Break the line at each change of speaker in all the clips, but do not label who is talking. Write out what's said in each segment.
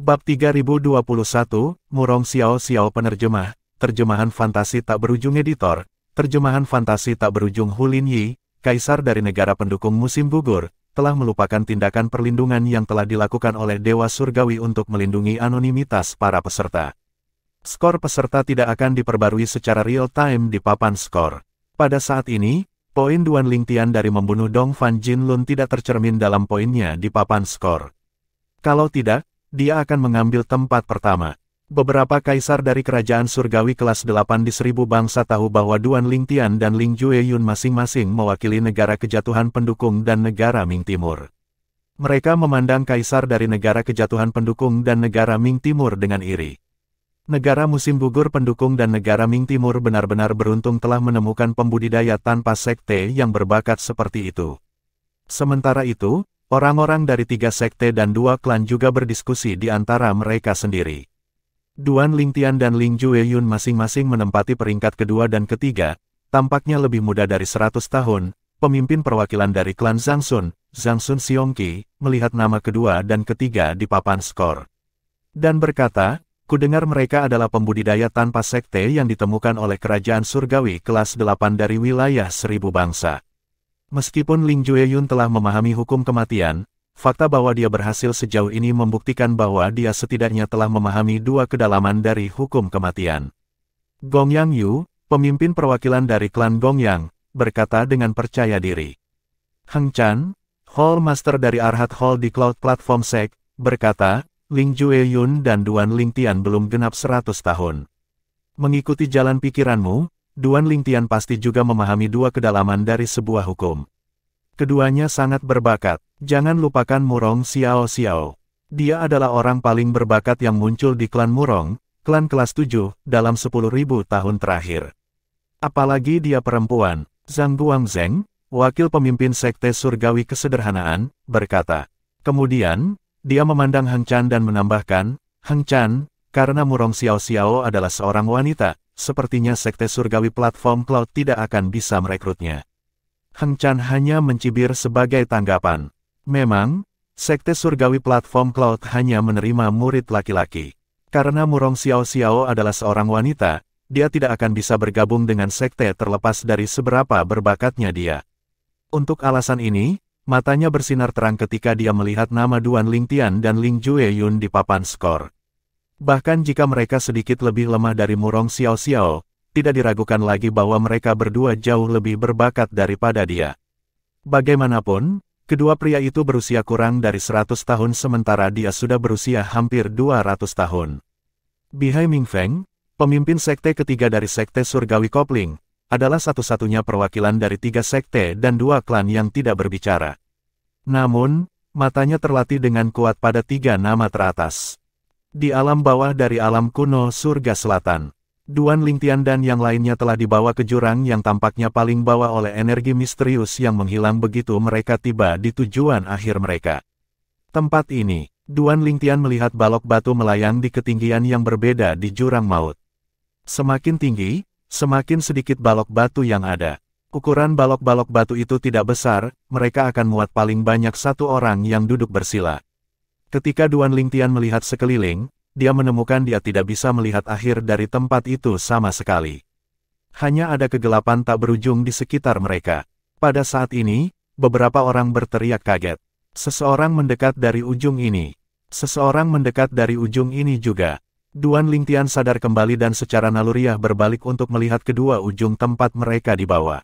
Bab 3021, Murong Xiao Xiao Penerjemah, Terjemahan Fantasi Tak Berujung Editor, Terjemahan Fantasi Tak Berujung Hulin Yi, Kaisar dari negara pendukung musim gugur, telah melupakan tindakan perlindungan yang telah dilakukan oleh Dewa Surgawi untuk melindungi anonimitas para peserta. Skor peserta tidak akan diperbarui secara real-time di papan skor. Pada saat ini, poin Duan Lingtian dari membunuh Dong Fan Jinlun tidak tercermin dalam poinnya di papan skor. Kalau tidak, dia akan mengambil tempat pertama. Beberapa kaisar dari kerajaan surgawi kelas 8 di 1000 bangsa tahu bahwa Duan Lingtian dan Ling Jueyun masing-masing mewakili negara kejatuhan pendukung dan negara Ming Timur. Mereka memandang kaisar dari negara kejatuhan pendukung dan negara Ming Timur dengan iri. Negara musim gugur pendukung dan negara Ming Timur benar-benar beruntung telah menemukan pembudidaya tanpa sekte yang berbakat seperti itu. Sementara itu, orang-orang dari 3 sekte dan 2 klan juga berdiskusi di antara mereka sendiri. Duan Lingtian dan Ling Jueyun masing-masing menempati peringkat kedua dan ketiga, tampaknya lebih muda dari 100 tahun. Pemimpin perwakilan dari klan Zhangsun Xiongqi, melihat nama kedua dan ketiga di papan skor. Dan berkata, "Kudengar mereka adalah pembudidaya tanpa sekte yang ditemukan oleh kerajaan surgawi kelas 8 dari wilayah 1000 bangsa." Meskipun Ling Jueyun telah memahami hukum kematian, fakta bahwa dia berhasil sejauh ini membuktikan bahwa dia setidaknya telah memahami 2 kedalaman dari hukum kematian. Gongyang Yu, pemimpin perwakilan dari klan Gongyang, berkata dengan percaya diri. Heng Chan, Hall Master dari Arhat Hall di Cloud Platform Sek, berkata, Ling Jueyun dan Duan Lingtian belum genap 100 tahun. Mengikuti jalan pikiranmu, Duan Lingtian pasti juga memahami 2 kedalaman dari sebuah hukum. Keduanya sangat berbakat. Jangan lupakan Murong Xiao Xiao. Dia adalah orang paling berbakat yang muncul di klan Murong, klan kelas 7, dalam 10.000 tahun terakhir. Apalagi dia perempuan. Zhang Guangzheng, wakil pemimpin sekte surgawi kesederhanaan, berkata. Kemudian, dia memandang Heng Chan dan menambahkan, Heng Chan, karena Murong Xiao Xiao adalah seorang wanita, sepertinya sekte surgawi platform cloud tidak akan bisa merekrutnya. Heng Chan hanya mencibir sebagai tanggapan. Memang, sekte surgawi platform cloud hanya menerima murid laki-laki. Karena Murong Xiao Xiao adalah seorang wanita, dia tidak akan bisa bergabung dengan sekte terlepas dari seberapa berbakatnya dia. Untuk alasan ini, matanya bersinar terang ketika dia melihat nama Duan Lingtian dan Ling Jueyun di papan skor. Bahkan jika mereka sedikit lebih lemah dari Murong Xiao Xiao, tidak diragukan lagi bahwa mereka berdua jauh lebih berbakat daripada dia. Bagaimanapun, kedua pria itu berusia kurang dari 100 tahun sementara dia sudah berusia hampir 200 tahun. Bihai Mingfeng, pemimpin sekte ketiga dari sekte surgawi Kopling, adalah satu-satunya perwakilan dari 3 sekte dan 2 klan yang tidak berbicara. Namun, matanya terlatih dengan kuat pada 3 nama teratas. Di alam bawah dari alam kuno surga selatan, Duan Lingtian dan yang lainnya telah dibawa ke jurang yang tampaknya paling bawah oleh energi misterius yang menghilang begitu mereka tiba di tujuan akhir mereka. Tempat ini, Duan Lingtian melihat balok batu melayang di ketinggian yang berbeda di jurang maut. Semakin tinggi, semakin sedikit balok batu yang ada. Ukuran balok-balok batu itu tidak besar, mereka akan muat paling banyak 1 orang yang duduk bersila. Ketika Duan Lingtian melihat sekeliling, dia menemukan dia tidak bisa melihat akhir dari tempat itu sama sekali. Hanya ada kegelapan tak berujung di sekitar mereka. Pada saat ini, beberapa orang berteriak kaget. Seseorang mendekat dari ujung ini. Seseorang mendekat dari ujung ini juga. Duan Lingtian sadar kembali dan secara naluriah berbalik untuk melihat kedua ujung tempat mereka dibawa.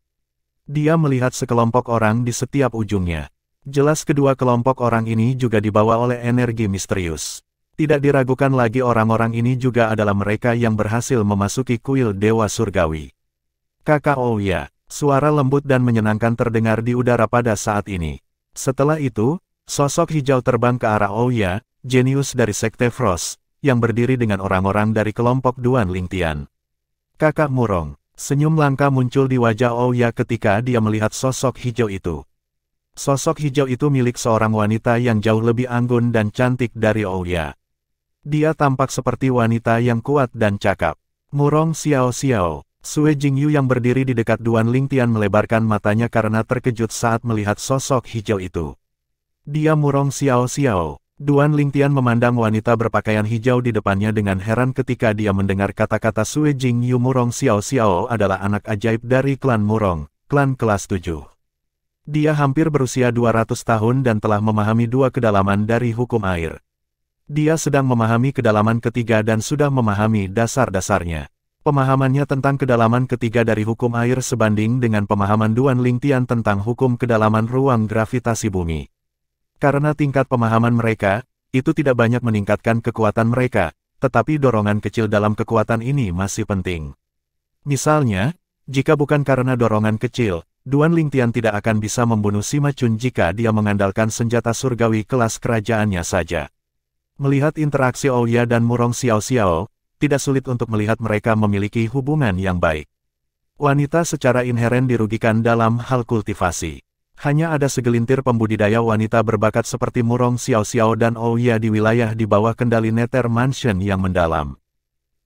Dia melihat sekelompok orang di setiap ujungnya. Jelas kedua kelompok orang ini juga dibawa oleh energi misterius. Tidak diragukan lagi orang-orang ini juga adalah mereka yang berhasil memasuki kuil Dewa Surgawi. Kakak Ouya, suara lembut dan menyenangkan terdengar di udara pada saat ini. Setelah itu, sosok hijau terbang ke arah Ouya, jenius dari sekte Frost, yang berdiri dengan orang-orang dari kelompok Duan Lingtian. Kakak Murong, senyum langka muncul di wajah Ouya ketika dia melihat sosok hijau itu. Sosok hijau itu milik seorang wanita yang jauh lebih anggun dan cantik dari Ouya. Dia tampak seperti wanita yang kuat dan cakap. Murong Xiao Xiao, Sue Jingyu yang berdiri di dekat Duan Lingtian melebarkan matanya karena terkejut saat melihat sosok hijau itu. Dia Murong Xiao Xiao, Duan Lingtian memandang wanita berpakaian hijau di depannya dengan heran ketika dia mendengar kata-kata Sue Jing Yu. Murong Xiao Xiao adalah anak ajaib dari klan Murong, klan kelas 7. Dia hampir berusia 200 tahun dan telah memahami dua kedalaman dari hukum air. Dia sedang memahami kedalaman ketiga dan sudah memahami dasar-dasarnya. Pemahamannya tentang kedalaman ketiga dari hukum air sebanding dengan pemahaman Duan Lingtian tentang hukum kedalaman ruang gravitasi bumi. Karena tingkat pemahaman mereka, itu tidak banyak meningkatkan kekuatan mereka, tetapi dorongan kecil dalam kekuatan ini masih penting. Misalnya, jika bukan karena dorongan kecil, Duan Lingtian tidak akan bisa membunuh Sima Chun jika dia mengandalkan senjata surgawi kelas kerajaannya saja. Melihat interaksi Ouya dan Murong Xiao Xiao, tidak sulit untuk melihat mereka memiliki hubungan yang baik. Wanita secara inheren dirugikan dalam hal kultivasi. Hanya ada segelintir pembudidaya wanita berbakat seperti Murong Xiao Xiao dan Ouya di wilayah di bawah kendali Nether Mansion yang mendalam.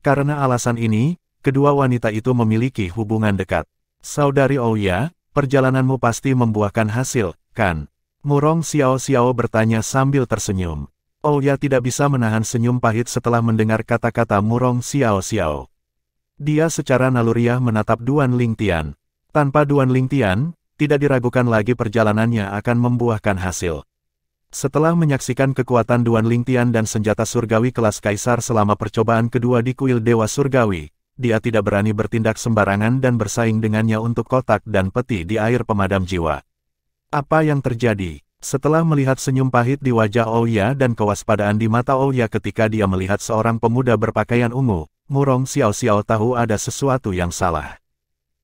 Karena alasan ini, kedua wanita itu memiliki hubungan dekat. Saudari Ouya, perjalananmu pasti membuahkan hasil, kan? Murong Xiao Xiao bertanya sambil tersenyum. Ouya tidak bisa menahan senyum pahit setelah mendengar kata-kata Murong Xiao Xiao. Dia secara naluriah menatap Duan Lingtian. Tanpa Duan Lingtian, tidak diragukan lagi perjalanannya akan membuahkan hasil. Setelah menyaksikan kekuatan Duan Lingtian dan senjata surgawi kelas kaisar selama percobaan kedua di kuil Dewa Surgawi, dia tidak berani bertindak sembarangan dan bersaing dengannya untuk kotak dan peti di air pemadam jiwa. Apa yang terjadi? Setelah melihat senyum pahit di wajah Ouya dan kewaspadaan di mata Ouya ketika dia melihat seorang pemuda berpakaian ungu, Murong Xiao Xiao tahu ada sesuatu yang salah.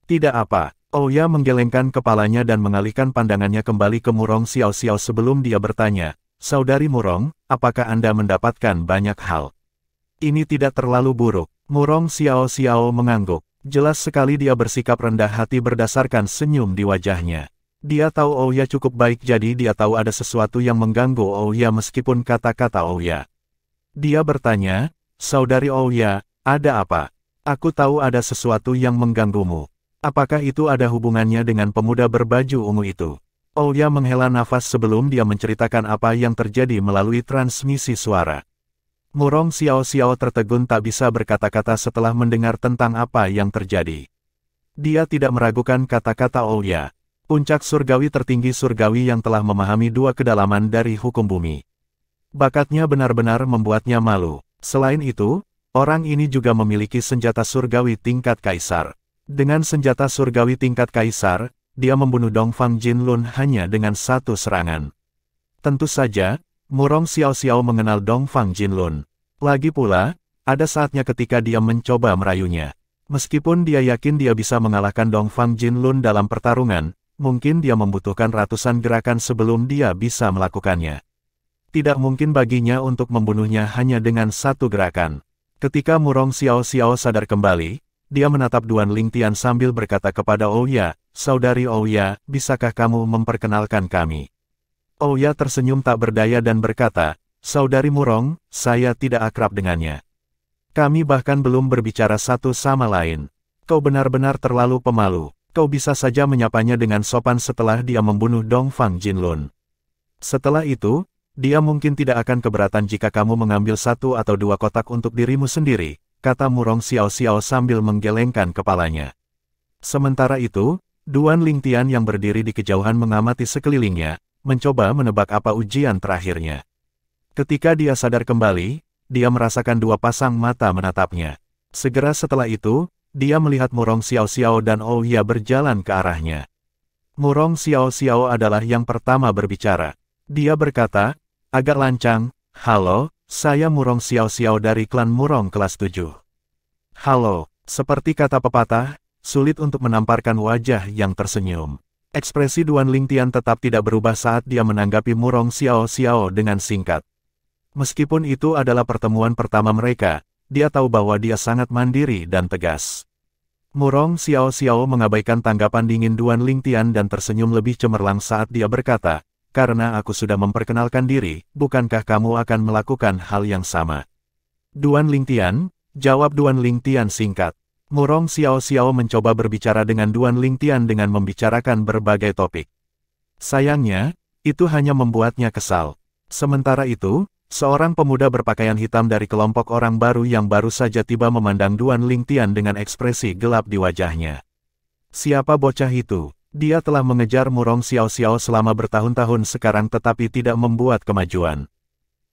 Tidak apa. Ouya menggelengkan kepalanya dan mengalihkan pandangannya kembali ke Murong Xiao Xiao sebelum dia bertanya, "Saudari Murong, apakah Anda mendapatkan banyak hal?" Ini tidak terlalu buruk. Murong Xiao Xiao mengangguk. Jelas sekali dia bersikap rendah hati berdasarkan senyum di wajahnya. Dia tahu Ouya cukup baik jadi dia tahu ada sesuatu yang mengganggu Ouya meskipun kata-kata Ouya. Dia bertanya, "Saudari Ouya, ada apa? Aku tahu ada sesuatu yang mengganggumu. Apakah itu ada hubungannya dengan pemuda berbaju ungu itu?" Ouya menghela nafas sebelum dia menceritakan apa yang terjadi melalui transmisi suara. Murong Xiao Xiao tertegun tak bisa berkata-kata setelah mendengar tentang apa yang terjadi. Dia tidak meragukan kata-kata Ouya. Puncak surgawi tertinggi surgawi yang telah memahami dua kedalaman dari hukum bumi. Bakatnya benar-benar membuatnya malu. Selain itu, orang ini juga memiliki senjata surgawi tingkat kaisar. Dengan senjata surgawi tingkat kaisar, dia membunuh Dongfang Jinlun hanya dengan satu serangan. Tentu saja, Murong Xiao Xiao mengenal Dongfang Jinlun. Lagi pula, ada saatnya ketika dia mencoba merayunya. Meskipun dia yakin dia bisa mengalahkan Dongfang Jinlun dalam pertarungan, mungkin dia membutuhkan ratusan gerakan sebelum dia bisa melakukannya. Tidak mungkin baginya untuk membunuhnya hanya dengan satu gerakan. Ketika Murong Xiao Xiao sadar kembali, dia menatap Duan Lingtian sambil berkata kepada Ouya, "Saudari Ouya, bisakah kamu memperkenalkan kami?" Ouya tersenyum tak berdaya dan berkata, "Saudari Murong, saya tidak akrab dengannya. Kami bahkan belum berbicara satu sama lain. Kau benar-benar terlalu pemalu. Kau bisa saja menyapanya dengan sopan setelah dia membunuh Dongfang Jinlun. Setelah itu, dia mungkin tidak akan keberatan jika kamu mengambil satu atau dua kotak untuk dirimu sendiri," kata Murong Xiao Xiao sambil menggelengkan kepalanya. Sementara itu, Duan Lingtian yang berdiri di kejauhan mengamati sekelilingnya, mencoba menebak apa ujian terakhirnya. Ketika dia sadar kembali, dia merasakan dua pasang mata menatapnya. Segera setelah itu, dia melihat Murong Xiao Xiao dan Ouya berjalan ke arahnya. Murong Xiao Xiao adalah yang pertama berbicara. Dia berkata, agak lancang, "Halo, saya Murong Xiao Xiao dari klan Murong kelas 7. Halo," seperti kata pepatah, sulit untuk menamparkan wajah yang tersenyum. Ekspresi Duan Lingtian tetap tidak berubah saat dia menanggapi Murong Xiao Xiao dengan singkat. Meskipun itu adalah pertemuan pertama mereka, dia tahu bahwa dia sangat mandiri dan tegas. Murong Xiao Xiao mengabaikan tanggapan dingin Duan Lingtian dan tersenyum lebih cemerlang saat dia berkata, "Karena aku sudah memperkenalkan diri, bukankah kamu akan melakukan hal yang sama?" "Duan Lingtian," jawab Duan Lingtian singkat. Murong Xiao Xiao mencoba berbicara dengan Duan Lingtian dengan membicarakan berbagai topik. Sayangnya, itu hanya membuatnya kesal. Sementara itu, Seorang pemuda berpakaian hitam dari kelompok orang baru yang baru saja tiba memandang Duan Lingtian dengan ekspresi gelap di wajahnya. Siapa bocah itu? Dia telah mengejar Murong Xiao Xiao selama bertahun-tahun sekarang tetapi tidak membuat kemajuan.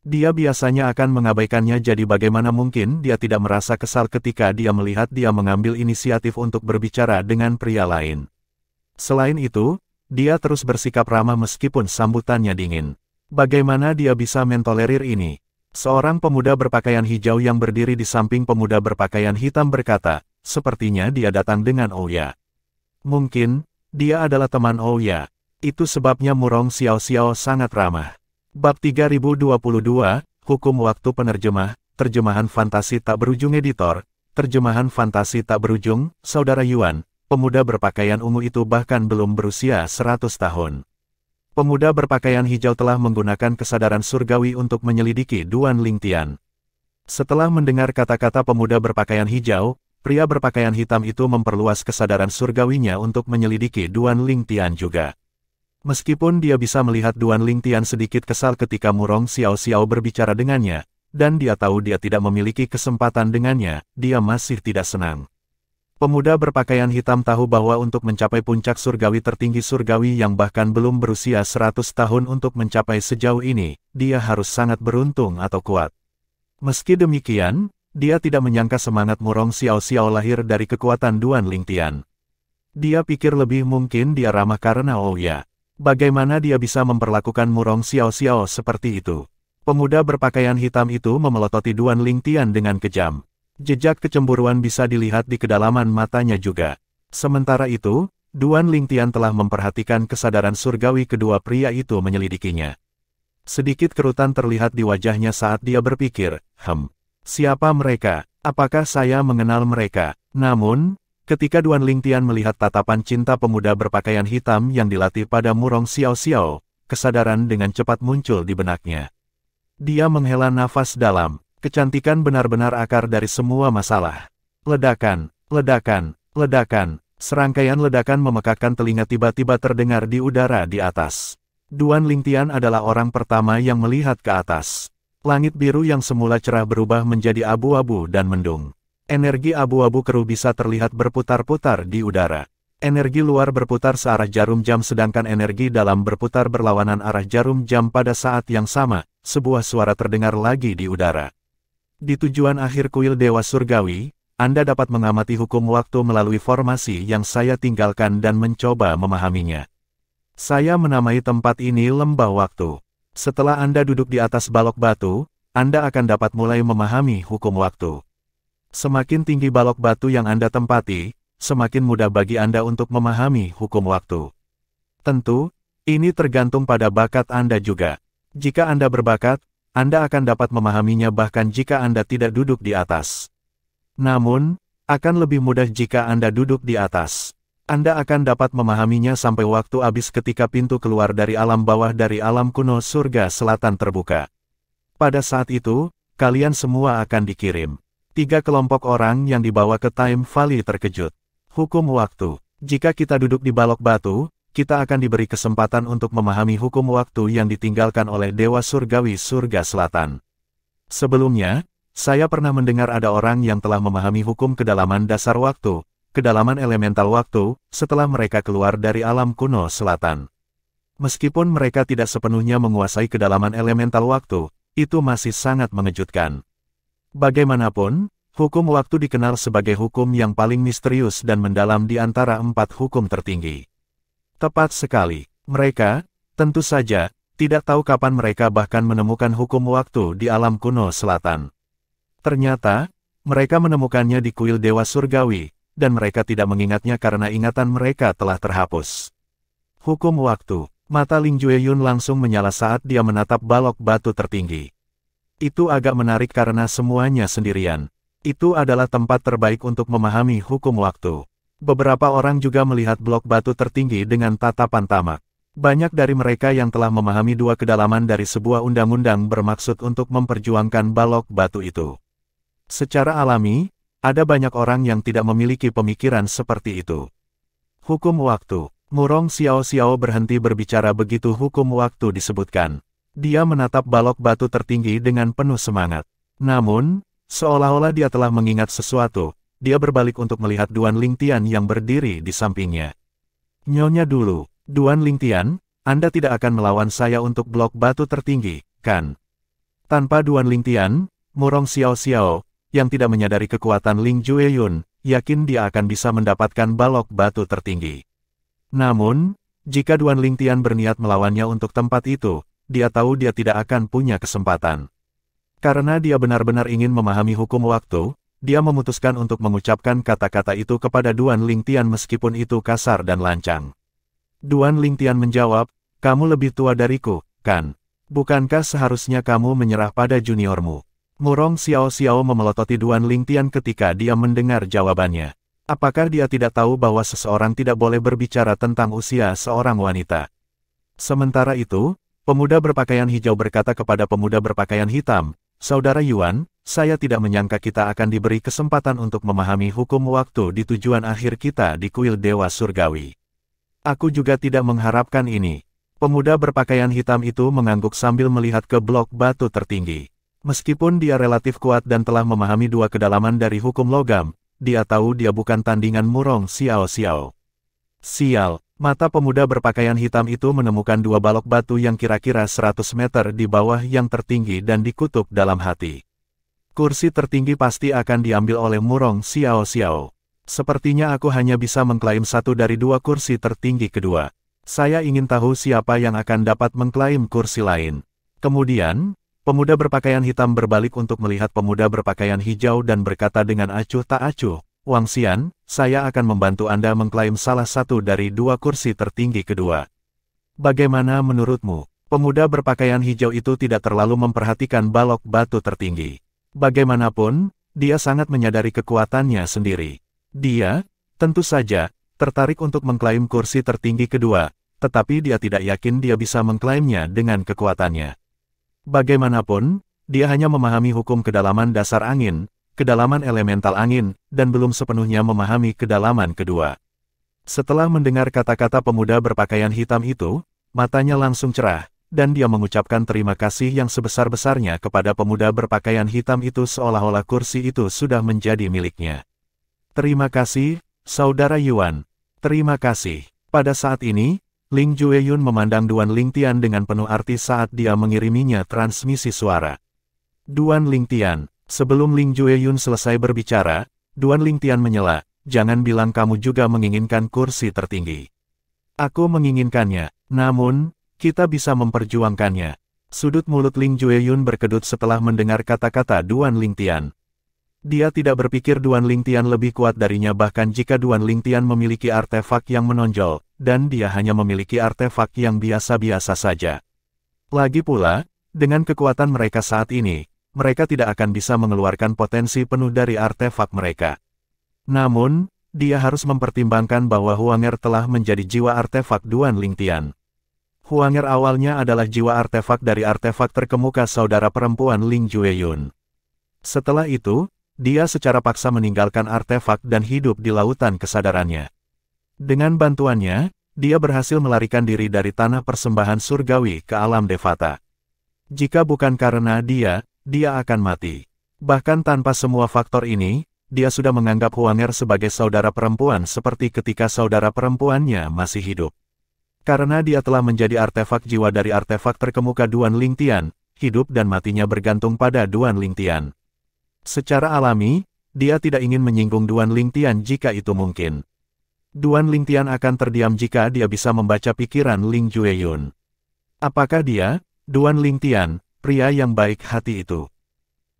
Dia biasanya akan mengabaikannya, jadi bagaimana mungkin dia tidak merasa kesal ketika dia melihat dia mengambil inisiatif untuk berbicara dengan pria lain. Selain itu, dia terus bersikap ramah meskipun sambutannya dingin. Bagaimana dia bisa mentolerir ini? Seorang pemuda berpakaian hijau yang berdiri di samping pemuda berpakaian hitam berkata, sepertinya dia datang dengan Ouya. Mungkin, dia adalah teman Ouya. Itu sebabnya Murong Xiao Xiao sangat ramah. Bab 3022, Hukum Waktu Penerjemah, Terjemahan Fantasi Tak Berujung Editor, Terjemahan Fantasi Tak Berujung, Saudara Yuan, pemuda berpakaian ungu itu bahkan belum berusia 100 tahun. Pemuda berpakaian hijau telah menggunakan kesadaran surgawi untuk menyelidiki Duan Lingtian. Setelah mendengar kata-kata pemuda berpakaian hijau, pria berpakaian hitam itu memperluas kesadaran surgawinya untuk menyelidiki Duan Lingtian juga. Meskipun dia bisa melihat Duan Lingtian sedikit kesal ketika Murong Xiao Xiao berbicara dengannya, dan dia tahu dia tidak memiliki kesempatan dengannya, dia masih tidak senang. Pemuda berpakaian hitam tahu bahwa untuk mencapai puncak surgawi tertinggi surgawi yang bahkan belum berusia 100 tahun untuk mencapai sejauh ini, dia harus sangat beruntung atau kuat. Meski demikian, dia tidak menyangka semangat Murong Xiao Xiao lahir dari kekuatan Duan Lingtian. Dia pikir lebih mungkin dia ramah karena Ouya. Bagaimana dia bisa memperlakukan Murong Xiao Xiao seperti itu? Pemuda berpakaian hitam itu memelototi Duan Lingtian dengan kejam. Jejak kecemburuan bisa dilihat di kedalaman matanya juga. Sementara itu, Duan Lingtian telah memperhatikan kesadaran surgawi kedua pria itu menyelidikinya. Sedikit kerutan terlihat di wajahnya saat dia berpikir, siapa mereka? Apakah saya mengenal mereka? Namun, ketika Duan Lingtian melihat tatapan cinta pemuda berpakaian hitam yang dilatih pada Murong Xiao Xiao, kesadaran dengan cepat muncul di benaknya. Dia menghela nafas dalam. Kecantikan benar-benar akar dari semua masalah. Ledakan, ledakan, ledakan. Serangkaian ledakan memekakkan telinga tiba-tiba terdengar di udara di atas. Duan Lingtian adalah orang pertama yang melihat ke atas. Langit biru yang semula cerah berubah menjadi abu-abu dan mendung. Energi abu-abu keruh bisa terlihat berputar-putar di udara. Energi luar berputar searah jarum jam sedangkan energi dalam berputar berlawanan arah jarum jam pada saat yang sama. Sebuah suara terdengar lagi di udara. Di tujuan akhir kuil Dewa Surgawi, Anda dapat mengamati hukum waktu melalui formasi yang saya tinggalkan dan mencoba memahaminya. Saya menamai tempat ini lembah waktu. Setelah Anda duduk di atas balok batu, Anda akan dapat mulai memahami hukum waktu. Semakin tinggi balok batu yang Anda tempati, semakin mudah bagi Anda untuk memahami hukum waktu. Tentu, ini tergantung pada bakat Anda juga. Jika Anda berbakat, Anda akan dapat memahaminya bahkan jika Anda tidak duduk di atas. Namun, akan lebih mudah jika Anda duduk di atas. Anda akan dapat memahaminya sampai waktu habis ketika pintu keluar dari alam bawah dari alam kuno surga selatan terbuka. Pada saat itu, kalian semua akan dikirim. 3 kelompok orang yang dibawa ke Time Valley terkejut. Hukum waktu. Jika kita duduk di balok batu, kita akan diberi kesempatan untuk memahami hukum waktu yang ditinggalkan oleh Dewa Surgawi Surga Selatan. Sebelumnya, saya pernah mendengar ada orang yang telah memahami hukum kedalaman dasar waktu, kedalaman elemental waktu, setelah mereka keluar dari alam kuno selatan. Meskipun mereka tidak sepenuhnya menguasai kedalaman elemental waktu, itu masih sangat mengejutkan. Bagaimanapun, hukum waktu dikenal sebagai hukum yang paling misterius dan mendalam di antara 4 hukum tertinggi. Tepat sekali, mereka, tentu saja, tidak tahu kapan mereka bahkan menemukan hukum waktu di alam kuno selatan. Ternyata, mereka menemukannya di kuil Dewa Surgawi, dan mereka tidak mengingatnya karena ingatan mereka telah terhapus. Hukum waktu, mata Ling Jueyun langsung menyala saat dia menatap balok batu tertinggi. Itu agak menarik karena semuanya sendirian. Itu adalah tempat terbaik untuk memahami hukum waktu. Beberapa orang juga melihat blok batu tertinggi dengan tatapan tamak. Banyak dari mereka yang telah memahami 2 kedalaman dari sebuah undang-undang bermaksud untuk memperjuangkan balok batu itu. Secara alami, ada banyak orang yang tidak memiliki pemikiran seperti itu. Hukum waktu. Murong Xiao Xiao berhenti berbicara begitu hukum waktu disebutkan. Dia menatap balok batu tertinggi dengan penuh semangat. Namun, seolah-olah dia telah mengingat sesuatu, dia berbalik untuk melihat Duan Lingtian yang berdiri di sampingnya. Nyonya dulu, Duan Lingtian, Anda tidak akan melawan saya untuk blok batu tertinggi, kan? Tanpa Duan Lingtian, Murong Xiao Xiao, yang tidak menyadari kekuatan Ling Jueyun, yakin dia akan bisa mendapatkan balok batu tertinggi. Namun, jika Duan Lingtian berniat melawannya untuk tempat itu, dia tahu dia tidak akan punya kesempatan. Karena dia benar-benar ingin memahami hukum waktu, dia memutuskan untuk mengucapkan kata-kata itu kepada Duan Lingtian meskipun itu kasar dan lancang. Duan Lingtian menjawab, "Kamu lebih tua dariku, kan? Bukankah seharusnya kamu menyerah pada juniormu?" Murong Xiao Xiao memelototi Duan Lingtian ketika dia mendengar jawabannya. Apakah dia tidak tahu bahwa seseorang tidak boleh berbicara tentang usia seorang wanita? Sementara itu, pemuda berpakaian hijau berkata kepada pemuda berpakaian hitam, "Saudara Yuan, saya tidak menyangka kita akan diberi kesempatan untuk memahami hukum waktu di tujuan akhir kita di kuil Dewa Surgawi. Aku juga tidak mengharapkan ini." Pemuda berpakaian hitam itu mengangguk sambil melihat ke blok batu tertinggi. Meskipun dia relatif kuat dan telah memahami dua kedalaman dari hukum logam, dia tahu dia bukan tandingan Murong Xiao Xiao. Sial, mata pemuda berpakaian hitam itu menemukan dua balok batu yang kira-kira 100 meter di bawah yang tertinggi dan dikutuk dalam hati. Kursi tertinggi pasti akan diambil oleh Murong Xiao Xiao. Sepertinya aku hanya bisa mengklaim satu dari dua kursi tertinggi kedua. Saya ingin tahu siapa yang akan dapat mengklaim kursi lain. Kemudian, pemuda berpakaian hitam berbalik untuk melihat pemuda berpakaian hijau dan berkata dengan acuh tak acuh, "Wang Xian, saya akan membantu Anda mengklaim salah satu dari dua kursi tertinggi kedua. Bagaimana menurutmu?" Pemuda berpakaian hijau itu tidak terlalu memperhatikan balok batu tertinggi. Bagaimanapun, dia sangat menyadari kekuatannya sendiri. Dia, tentu saja, tertarik untuk mengklaim kursi tertinggi kedua, tetapi dia tidak yakin dia bisa mengklaimnya dengan kekuatannya. Bagaimanapun, dia hanya memahami hukum kedalaman dasar angin, kedalaman elemental angin, dan belum sepenuhnya memahami kedalaman kedua. Setelah mendengar kata-kata pemuda berpakaian hitam itu, matanya langsung cerah, dan dia mengucapkan terima kasih yang sebesar-besarnya kepada pemuda berpakaian hitam itu seolah-olah kursi itu sudah menjadi miliknya. "Terima kasih, Saudara Yuan. Terima kasih." Pada saat ini, Ling Jueyun memandang Duan Lingtian dengan penuh arti saat dia mengiriminya transmisi suara. "Duan Lingtian." Sebelum Ling Jueyun selesai berbicara, Duan Lingtian menyela, "Jangan bilang kamu juga menginginkan kursi tertinggi." "Aku menginginkannya, namun, kita bisa memperjuangkannya." Sudut mulut Ling Jueyun berkedut setelah mendengar kata-kata Duan Lingtian. Dia tidak berpikir Duan Lingtian lebih kuat darinya bahkan jika Duan Lingtian memiliki artefak yang menonjol, dan dia hanya memiliki artefak yang biasa-biasa saja. Lagi pula, dengan kekuatan mereka saat ini, mereka tidak akan bisa mengeluarkan potensi penuh dari artefak mereka. Namun, dia harus mempertimbangkan bahwa Huanger telah menjadi jiwa artefak Duan Lingtian. Huanger awalnya adalah jiwa artefak dari artefak terkemuka saudara perempuan Ling Jueyun. Setelah itu, dia secara paksa meninggalkan artefak dan hidup di lautan kesadarannya. Dengan bantuannya, dia berhasil melarikan diri dari tanah persembahan surgawi ke alam Devata. Jika bukan karena dia akan mati. Bahkan tanpa semua faktor ini, dia sudah menganggap Huanger sebagai saudara perempuan seperti ketika saudara perempuannya masih hidup. Karena dia telah menjadi artefak jiwa dari artefak terkemuka Duan Lingtian, hidup dan matinya bergantung pada Duan Lingtian. Secara alami, dia tidak ingin menyinggung Duan Lingtian jika itu mungkin. Duan Lingtian akan terdiam jika dia bisa membaca pikiran Ling Jueyun. Apakah dia, Duan Lingtian, pria yang baik hati itu?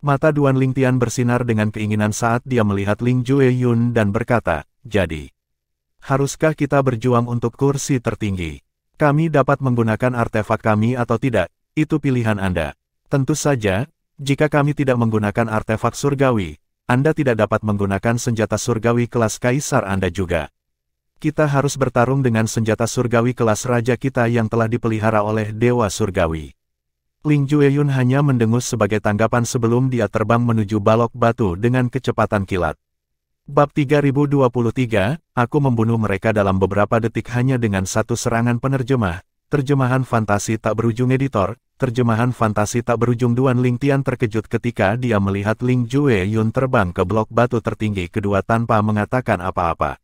Mata Duan Lingtian bersinar dengan keinginan saat dia melihat Ling Jueyun dan berkata, "Jadi, haruskah kita berjuang untuk kursi tertinggi? Kami dapat menggunakan artefak kami atau tidak, itu pilihan Anda. Tentu saja, jika kami tidak menggunakan artefak surgawi, Anda tidak dapat menggunakan senjata surgawi kelas kaisar Anda juga. Kita harus bertarung dengan senjata surgawi kelas raja kita yang telah dipelihara oleh Dewa Surgawi." Ling Jueyun hanya mendengus sebagai tanggapan sebelum dia terbang menuju balok batu dengan kecepatan kilat. Bab 3023, aku membunuh mereka dalam beberapa detik hanya dengan satu serangan penerjemah. Terjemahan fantasi tak berujung editor. terjemahan fantasi tak berujung. Duan Lingtian terkejut ketika dia melihat Ling Jueyun terbang ke blok batu tertinggi kedua tanpa mengatakan apa-apa.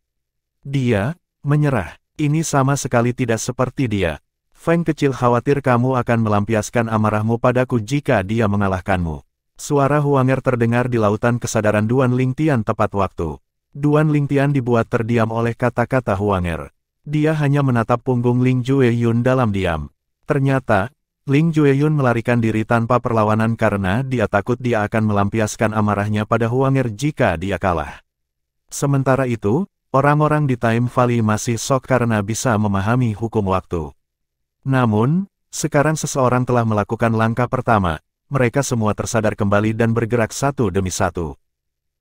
Dia menyerah. Ini sama sekali tidak seperti dia. Feng kecil, khawatir kamu akan melampiaskan amarahmu padaku jika dia mengalahkanmu. Suara Huanger terdengar di lautan kesadaran Duan Lingtian tepat waktu. Duan Lingtian dibuat terdiam oleh kata-kata Huanger. Dia hanya menatap punggung Ling Jueyun dalam diam. Ternyata, Ling Jueyun melarikan diri tanpa perlawanan karena dia takut dia akan melampiaskan amarahnya pada Huanger jika dia kalah. Sementara itu, orang-orang di Time Valley masih shock karena bisa memahami hukum waktu. Namun, sekarang seseorang telah melakukan langkah pertama. Mereka semua tersadar kembali dan bergerak satu demi satu.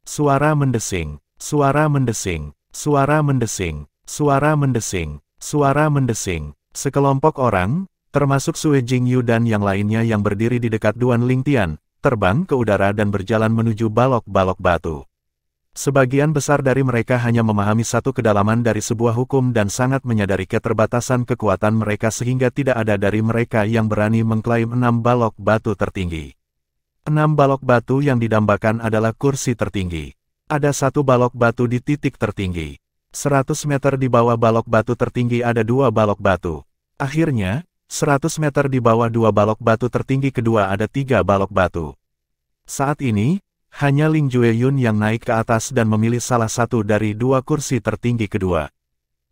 Suara mendesing, suara mendesing, suara mendesing. Suara mendesing, suara mendesing. Sekelompok orang, termasuk Sue Jingyu dan yang lainnya yang berdiri di dekat Duan Lingtian, terbang ke udara dan berjalan menuju balok-balok batu. Sebagian besar dari mereka hanya memahami satu kedalaman dari sebuah hukum dan sangat menyadari keterbatasan kekuatan mereka sehingga tidak ada dari mereka yang berani mengklaim 6 balok batu tertinggi. 6 balok batu yang didambakan adalah kursi tertinggi. Ada satu balok batu di titik tertinggi. 100 meter di bawah balok batu tertinggi ada 2 balok batu. Akhirnya, 100 meter di bawah 2 balok batu tertinggi kedua ada 3 balok batu. Saat ini, hanya Ling Jueyun yang naik ke atas dan memilih salah satu dari 2 kursi tertinggi kedua.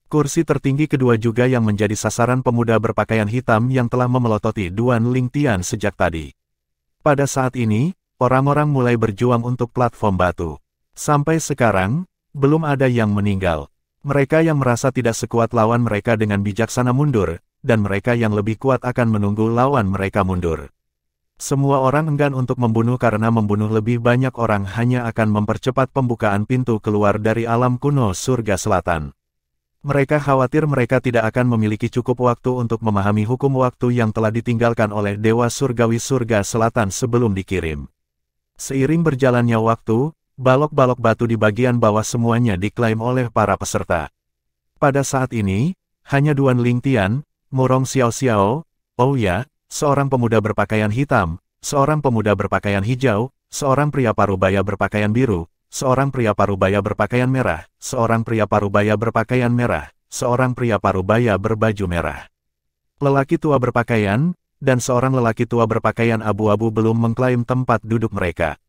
Kursi tertinggi kedua juga yang menjadi sasaran pemuda berpakaian hitam yang telah memelototi Duan Lingtian sejak tadi. Pada saat ini, orang-orang mulai berjuang untuk platform batu. Sampai sekarang, belum ada yang meninggal. Mereka yang merasa tidak sekuat lawan mereka dengan bijaksana mundur, dan mereka yang lebih kuat akan menunggu lawan mereka mundur. Semua orang enggan untuk membunuh karena membunuh lebih banyak orang hanya akan mempercepat pembukaan pintu keluar dari alam kuno surga selatan. Mereka khawatir mereka tidak akan memiliki cukup waktu untuk memahami hukum waktu yang telah ditinggalkan oleh Dewa Surgawi Surga Selatan sebelum dikirim. Seiring berjalannya waktu, balok-balok batu di bagian bawah semuanya diklaim oleh para peserta. Pada saat ini, hanya Duan Lingtian, Murong Xiao Xiao, Ouya, seorang pemuda berpakaian hitam, seorang pemuda berpakaian hijau, seorang pria parubaya berpakaian biru, seorang pria parubaya berpakaian merah, seorang pria parubaya berpakaian merah, seorang pria parubaya berbaju merah. Lelaki tua berpakaian, dan seorang lelaki tua berpakaian abu-abu belum mengklaim tempat duduk mereka.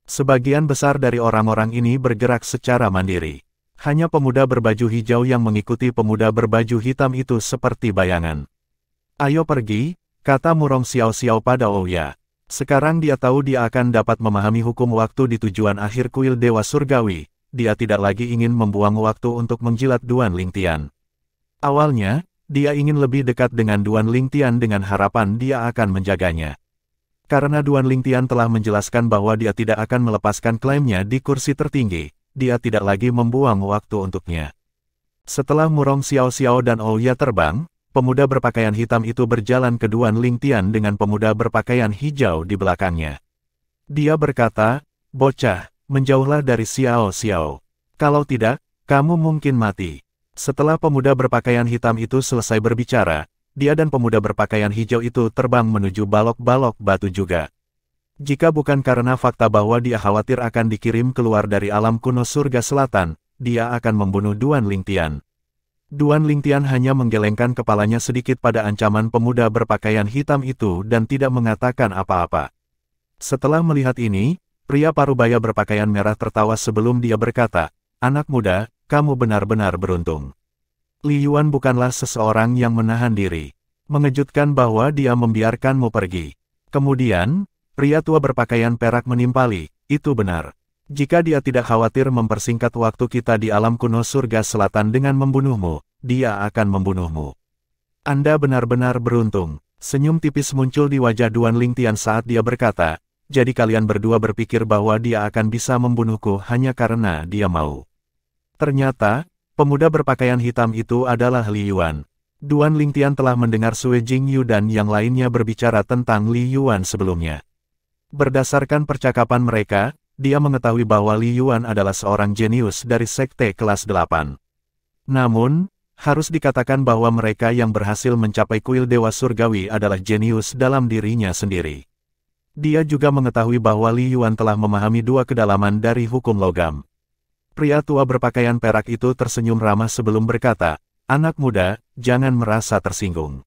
Sebagian besar dari orang-orang ini bergerak secara mandiri. Hanya pemuda berbaju hijau yang mengikuti pemuda berbaju hitam itu seperti bayangan. Ayo pergi, kata Murong Xiao Xiao pada Ouya. Sekarang dia tahu dia akan dapat memahami hukum waktu di tujuan akhir kuil Dewa Surgawi. Dia tidak lagi ingin membuang waktu untuk menjilat Duan Lingtian. Awalnya, dia ingin lebih dekat dengan Duan Lingtian dengan harapan dia akan menjaganya. Karena Duan Lingtian telah menjelaskan bahwa dia tidak akan melepaskan klaimnya di kursi tertinggi, dia tidak lagi membuang waktu untuknya. Setelah Murong Xiao Xiao dan Ouya terbang, pemuda berpakaian hitam itu berjalan ke Duan Lingtian dengan pemuda berpakaian hijau di belakangnya. Dia berkata, "Bocah, menjauhlah dari Xiao Xiao. Kalau tidak, kamu mungkin mati." Setelah pemuda berpakaian hitam itu selesai berbicara, dia dan pemuda berpakaian hijau itu terbang menuju balok-balok batu juga. Jika bukan karena fakta bahwa dia khawatir akan dikirim keluar dari alam kuno surga selatan, dia akan membunuh Duan Lingtian. Duan Lingtian hanya menggelengkan kepalanya sedikit pada ancaman pemuda berpakaian hitam itu dan tidak mengatakan apa-apa. Setelah melihat ini, pria parubaya berpakaian merah tertawa sebelum dia berkata, "Anak muda, kamu benar-benar beruntung. Li Yuan bukanlah seseorang yang menahan diri. Mengejutkan bahwa dia membiarkanmu pergi." Kemudian, pria tua berpakaian perak menimpali, "Itu benar. Jika dia tidak khawatir mempersingkat waktu kita di alam kuno surga selatan dengan membunuhmu, dia akan membunuhmu. Anda benar-benar beruntung." Senyum tipis muncul di wajah Duan Lingtian saat dia berkata, "Jadi kalian berdua berpikir bahwa dia akan bisa membunuhku hanya karena dia mau." Ternyata, pemuda berpakaian hitam itu adalah Li Yuan. Duan Lingtian telah mendengar Sue Jingyu dan yang lainnya berbicara tentang Li Yuan sebelumnya. Berdasarkan percakapan mereka, dia mengetahui bahwa Li Yuan adalah seorang jenius dari sekte kelas 8. Namun, Harus dikatakan bahwa mereka yang berhasil mencapai kuil Dewa Surgawi adalah jenius dalam dirinya sendiri. Dia juga mengetahui bahwa Li Yuan telah memahami dua kedalaman dari hukum logam. Pria tua berpakaian perak itu tersenyum ramah sebelum berkata, "Anak muda, jangan merasa tersinggung.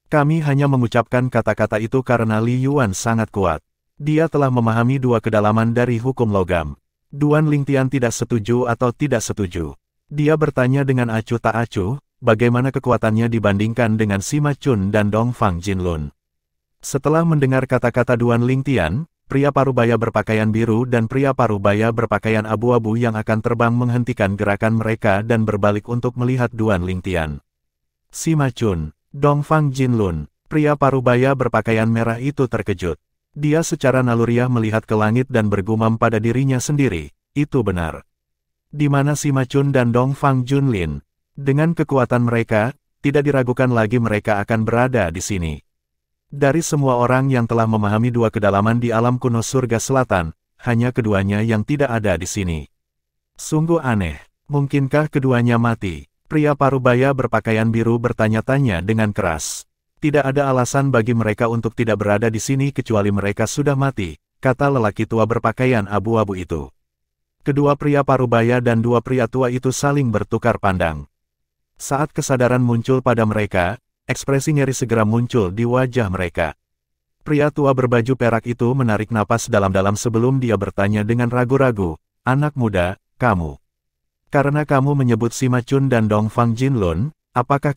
Kami hanya mengucapkan kata-kata itu karena Li Yuan sangat kuat. Dia telah memahami dua kedalaman dari hukum logam." Duan Lingtian tidak setuju atau tidak setuju. Dia bertanya dengan acuh tak acuh, bagaimana kekuatannya dibandingkan dengan Sima Chun dan Dongfang Jinlun. Setelah mendengar kata-kata Duan Lingtian, pria parubaya berpakaian biru dan pria parubaya berpakaian abu-abu yang akan terbang menghentikan gerakan mereka dan berbalik untuk melihat Duan Lingtian. Sima Chun, Dongfang Jinlun, pria parubaya berpakaian merah itu terkejut. Dia secara naluriah melihat ke langit dan bergumam pada dirinya sendiri, itu benar. Di mana Sima Chun dan Dongfang Junlin? Dengan kekuatan mereka, tidak diragukan lagi mereka akan berada di sini. Dari semua orang yang telah memahami dua kedalaman di alam kuno surga selatan, hanya keduanya yang tidak ada di sini. Sungguh aneh, mungkinkah keduanya mati? Pria parubaya berpakaian biru bertanya-tanya dengan keras. Tidak ada alasan bagi mereka untuk tidak berada di sini kecuali mereka sudah mati, kata lelaki tua berpakaian abu-abu itu. Kedua pria parubaya dan dua pria tua itu saling bertukar pandang. Saat kesadaran muncul pada mereka, ekspresi ngeri segera muncul di wajah mereka. Pria tua berbaju perak itu menarik napas dalam-dalam sebelum dia bertanya dengan ragu-ragu, "Anak muda, kamu. Karena kamu menyebut Sima Chun dan Dongfang Jinlun, apakah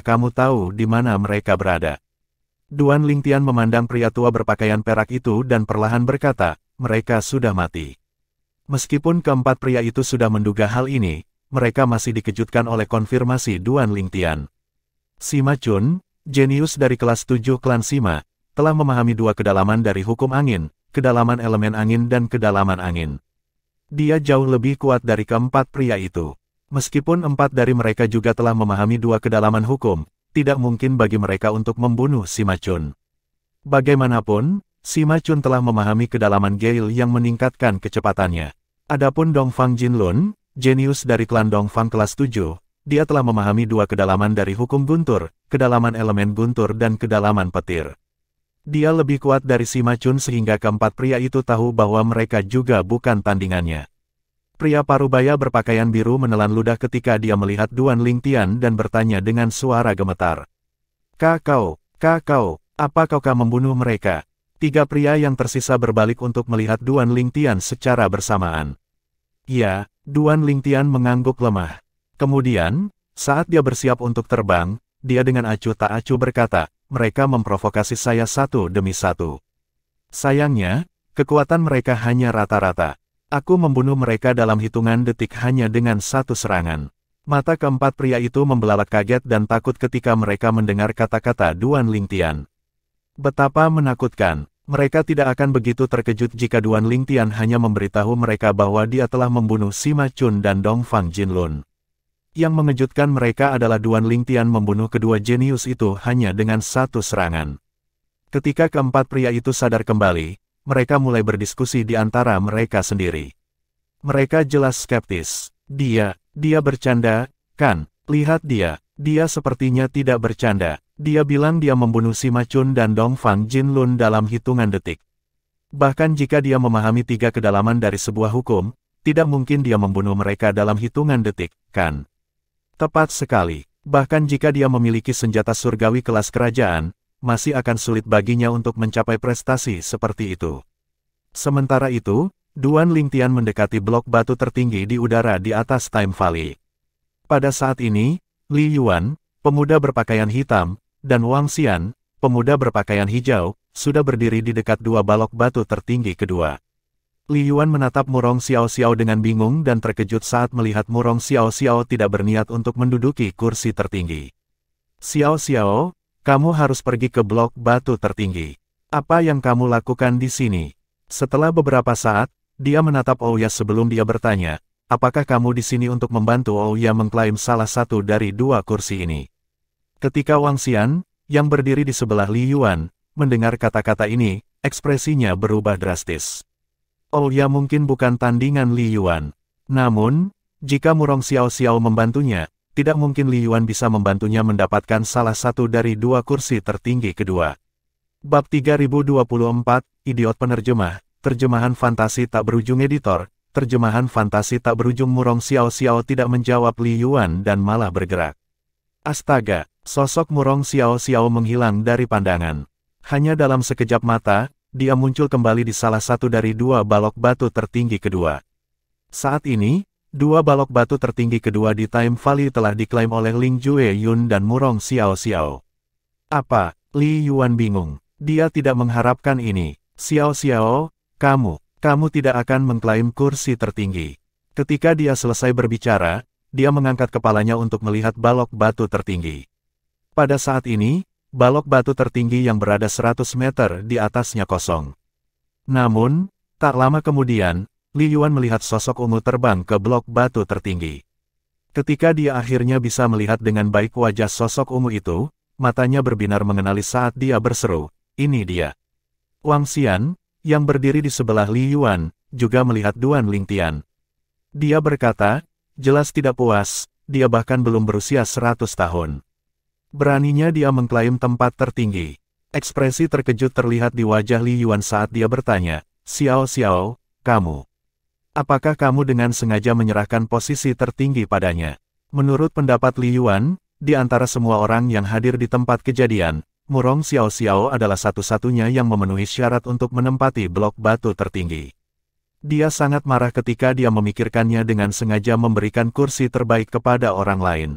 kamu tahu di mana mereka berada?" Duan Lingtian memandang pria tua berpakaian perak itu dan perlahan berkata, "Mereka sudah mati." Meskipun keempat pria itu sudah menduga hal ini, mereka masih dikejutkan oleh konfirmasi Duan Lingtian. Sima Chun, jenius dari kelas 7 klan Sima, telah memahami dua kedalaman dari hukum angin, kedalaman elemen angin dan kedalaman angin. Dia jauh lebih kuat dari keempat pria itu. Meskipun empat dari mereka juga telah memahami dua kedalaman hukum, tidak mungkin bagi mereka untuk membunuh Sima Chun. Bagaimanapun, Sima Chun telah memahami kedalaman Gale yang meningkatkan kecepatannya. Adapun Dongfang Jinlun, jenius dari klan Dongfang kelas 7, dia telah memahami dua kedalaman dari hukum guntur, kedalaman elemen guntur dan kedalaman petir. Dia lebih kuat dari Sima Chun sehingga keempat pria itu tahu bahwa mereka juga bukan tandingannya. Pria parubaya berpakaian biru menelan ludah ketika dia melihat Duan Lingtian dan bertanya dengan suara gemetar. Kakau, apakah kau membunuh mereka?" Tiga pria yang tersisa berbalik untuk melihat Duan Lingtian secara bersamaan. Ya, Duan Lingtian mengangguk lemah. Kemudian, saat dia bersiap untuk terbang, dia dengan acuh tak acuh berkata, "Mereka memprovokasi saya satu demi satu. Sayangnya, kekuatan mereka hanya rata-rata. Aku membunuh mereka dalam hitungan detik hanya dengan satu serangan." Mata keempat pria itu membelalak kaget dan takut ketika mereka mendengar kata-kata Duan Lingtian. Betapa menakutkan, mereka tidak akan begitu terkejut jika Duan Lingtian hanya memberitahu mereka bahwa dia telah membunuh Sima Chun dan Dongfang Jinlun. Yang mengejutkan mereka adalah Duan Lingtian membunuh kedua jenius itu hanya dengan satu serangan. Ketika keempat pria itu sadar kembali, mereka mulai berdiskusi di antara mereka sendiri. Mereka jelas skeptis. Dia bercanda, kan? Lihat dia sepertinya tidak bercanda. Dia bilang dia membunuh Sima Chun dan Dongfang Jinlun dalam hitungan detik. Bahkan jika dia memahami tiga kedalaman dari sebuah hukum, tidak mungkin dia membunuh mereka dalam hitungan detik, kan? Tepat sekali. Bahkan jika dia memiliki senjata surgawi kelas kerajaan, masih akan sulit baginya untuk mencapai prestasi seperti itu. Sementara itu, Duan Lingtian mendekati blok batu tertinggi di udara di atas Time Valley. Pada saat ini, Li Yuan, pemuda berpakaian hitam, dan Wang Xian, pemuda berpakaian hijau, sudah berdiri di dekat dua balok batu tertinggi kedua. Li Yuan menatap Murong Xiao Xiao dengan bingung dan terkejut saat melihat Murong Xiao Xiao tidak berniat untuk menduduki kursi tertinggi. "Xiao Xiao, kamu harus pergi ke blok batu tertinggi. Apa yang kamu lakukan di sini?" Setelah beberapa saat, dia menatap Ouya sebelum dia bertanya, "Apakah kamu di sini untuk membantu Ouya mengklaim salah satu dari dua kursi ini?" Ketika Wang Xian, yang berdiri di sebelah Li Yuan, mendengar kata-kata ini, ekspresinya berubah drastis. Ouya mungkin bukan tandingan Li Yuan. Namun, jika Murong Xiao Xiao membantunya, tidak mungkin Li Yuan bisa membantunya mendapatkan salah satu dari dua kursi tertinggi kedua. Bab 3024, Idiot Penerjemah, Terjemahan Fantasi Tak Berujung Editor, Terjemahan Fantasi Tak Berujung. Murong Xiao Xiao tidak menjawab Li Yuan dan malah bergerak. Astaga, sosok Murong Xiao Xiao menghilang dari pandangan. Hanya dalam sekejap mata, dia muncul kembali di salah satu dari dua balok batu tertinggi kedua. Saat ini, dua balok batu tertinggi kedua di Time Valley telah diklaim oleh Ling Jue Yun dan Murong Xiao Xiao. Apa? Li Yuan bingung. Dia tidak mengharapkan ini. Xiao Xiao, kamu tidak akan mengklaim kursi tertinggi. Ketika dia selesai berbicara, dia mengangkat kepalanya untuk melihat balok batu tertinggi. Pada saat ini, balok batu tertinggi yang berada 100 meter di atasnya kosong. Namun, tak lama kemudian, Li Yuan melihat sosok ungu terbang ke blok batu tertinggi. Ketika dia akhirnya bisa melihat dengan baik wajah sosok ungu itu, matanya berbinar mengenali saat dia berseru, "Ini dia." Wang Xian, yang berdiri di sebelah Li Yuan, juga melihat Duan Lingtian. Dia berkata, jelas tidak puas, dia bahkan belum berusia 100 tahun. Beraninya dia mengklaim tempat tertinggi. Ekspresi terkejut terlihat di wajah Li Yuan saat dia bertanya, "Xiao Xiao, kamu. Apakah kamu dengan sengaja menyerahkan posisi tertinggi padanya?" Menurut pendapat Li Yuan, di antara semua orang yang hadir di tempat kejadian, Murong Xiao Xiao adalah satu-satunya yang memenuhi syarat untuk menempati blok batu tertinggi. Dia sangat marah ketika dia memikirkannya dengan sengaja memberikan kursi terbaik kepada orang lain.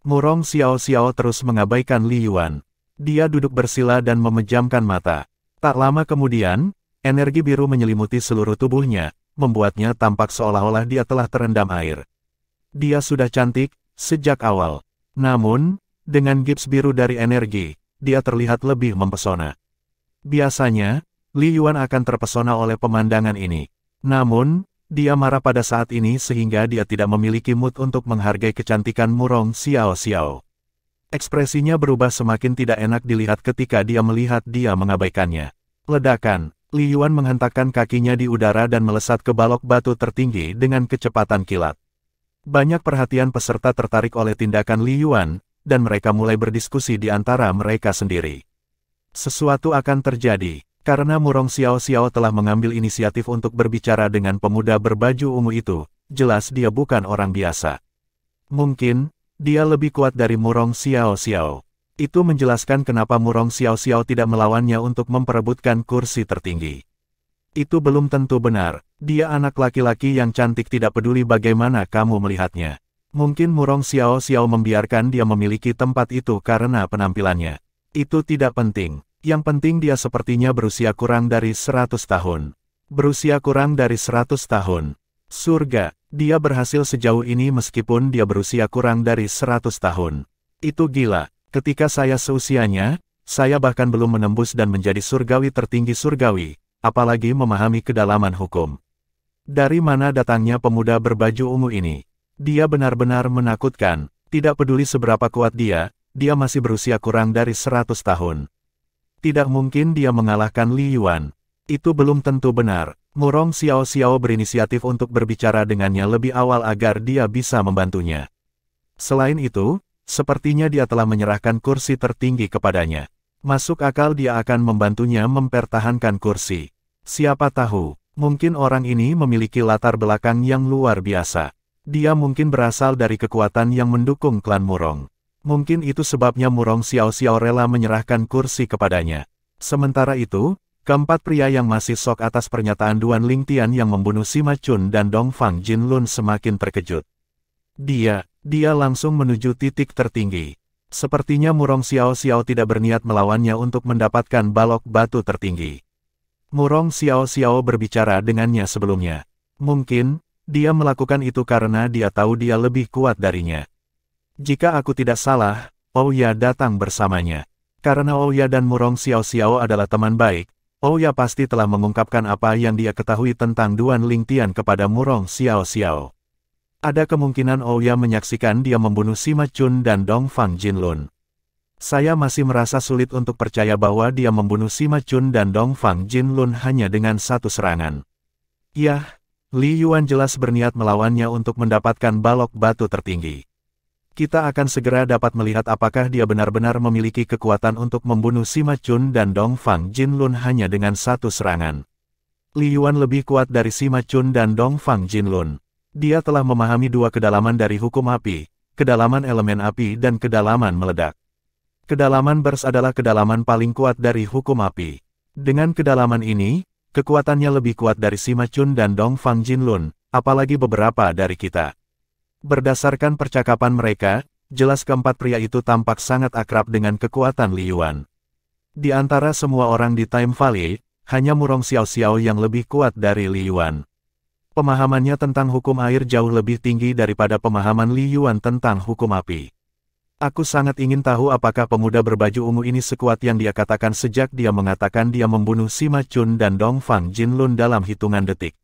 Murong Xiao Xiao terus mengabaikan Li Yuan. Dia duduk bersila dan memejamkan mata. Tak lama kemudian, energi biru menyelimuti seluruh tubuhnya, membuatnya tampak seolah-olah dia telah terendam air. Dia sudah cantik sejak awal. Namun, dengan gips biru dari energi, dia terlihat lebih mempesona. Biasanya, Li Yuan akan terpesona oleh pemandangan ini. Namun, dia marah pada saat ini sehingga dia tidak memiliki mood untuk menghargai kecantikan Murong Xiao Xiao. Ekspresinya berubah semakin tidak enak dilihat ketika dia melihat dia mengabaikannya. Ledakan, Li Yuan menghentakkan kakinya di udara dan melesat ke balok batu tertinggi dengan kecepatan kilat. Banyak perhatian peserta tertarik oleh tindakan Li Yuan, dan mereka mulai berdiskusi di antara mereka sendiri. Sesuatu akan terjadi. Karena Murong Xiao Xiao telah mengambil inisiatif untuk berbicara dengan pemuda berbaju ungu itu, jelas dia bukan orang biasa. Mungkin, dia lebih kuat dari Murong Xiao Xiao. Itu menjelaskan kenapa Murong Xiao Xiao tidak melawannya untuk memperebutkan kursi tertinggi. Itu belum tentu benar, dia anak laki-laki yang cantik tidak peduli bagaimana kamu melihatnya. Mungkin Murong Xiao Xiao membiarkan dia memiliki tempat itu karena penampilannya. Itu tidak penting. Yang penting dia sepertinya berusia kurang dari 100 tahun. Berusia kurang dari 100 tahun. Surga, dia berhasil sejauh ini meskipun dia berusia kurang dari 100 tahun. Itu gila, ketika saya seusianya, saya bahkan belum menembus dan menjadi surgawi tertinggi surgawi, apalagi memahami kedalaman hukum. Dari mana datangnya pemuda berbaju ungu ini? Dia benar-benar menakutkan, tidak peduli seberapa kuat dia masih berusia kurang dari 100 tahun. Tidak mungkin dia mengalahkan Li Yuan. Itu belum tentu benar. Murong Xiao Xiao berinisiatif untuk berbicara dengannya lebih awal agar dia bisa membantunya. Selain itu, sepertinya dia telah menyerahkan kursi tertinggi kepadanya. Masuk akal dia akan membantunya mempertahankan kursi. Siapa tahu, mungkin orang ini memiliki latar belakang yang luar biasa. Dia mungkin berasal dari kekuatan yang mendukung klan Murong. Mungkin itu sebabnya Murong Xiao Xiao rela menyerahkan kursi kepadanya. Sementara itu, keempat pria yang masih shock atas pernyataan Duan Lingtian yang membunuh Sima Chun dan Dongfang Jinlun semakin terkejut. Dia langsung menuju titik tertinggi. Sepertinya Murong Xiao Xiao tidak berniat melawannya untuk mendapatkan balok batu tertinggi. Murong Xiao Xiao berbicara dengannya sebelumnya. Mungkin, dia melakukan itu karena dia tahu dia lebih kuat darinya. Jika aku tidak salah, Ouya datang bersamanya. Karena Ouya dan Murong Xiao Xiao adalah teman baik, Ouya pasti telah mengungkapkan apa yang dia ketahui tentang Duan Lingtian kepada Murong Xiao Xiao. Ada kemungkinan Ouya menyaksikan dia membunuh Sima Chun dan Dongfang Jinlun. Saya masih merasa sulit untuk percaya bahwa dia membunuh Sima Chun dan Dongfang Jinlun hanya dengan satu serangan. Yah, Li Yuan jelas berniat melawannya untuk mendapatkan balok batu tertinggi. Kita akan segera dapat melihat apakah dia benar-benar memiliki kekuatan untuk membunuh Sima Chun dan Dongfang Jinlun hanya dengan satu serangan. Li Yuan lebih kuat dari Sima Chun dan Dongfang Jinlun. Dia telah memahami dua kedalaman dari hukum api, kedalaman elemen api dan kedalaman meledak. Kedalaman burst adalah kedalaman paling kuat dari hukum api. Dengan kedalaman ini, kekuatannya lebih kuat dari Sima Chun dan Dongfang Jinlun, apalagi beberapa dari kita. Berdasarkan percakapan mereka, jelas keempat pria itu tampak sangat akrab dengan kekuatan Li Yuan. Di antara semua orang di Time Valley, hanya Murong Xiao yang lebih kuat dari Li Yuan. Pemahamannya tentang hukum air jauh lebih tinggi daripada pemahaman Li Yuan tentang hukum api. Aku sangat ingin tahu apakah pemuda berbaju ungu ini sekuat yang dia katakan sejak dia mengatakan dia membunuh Sima Chun dan Dongfang Jinlun dalam hitungan detik.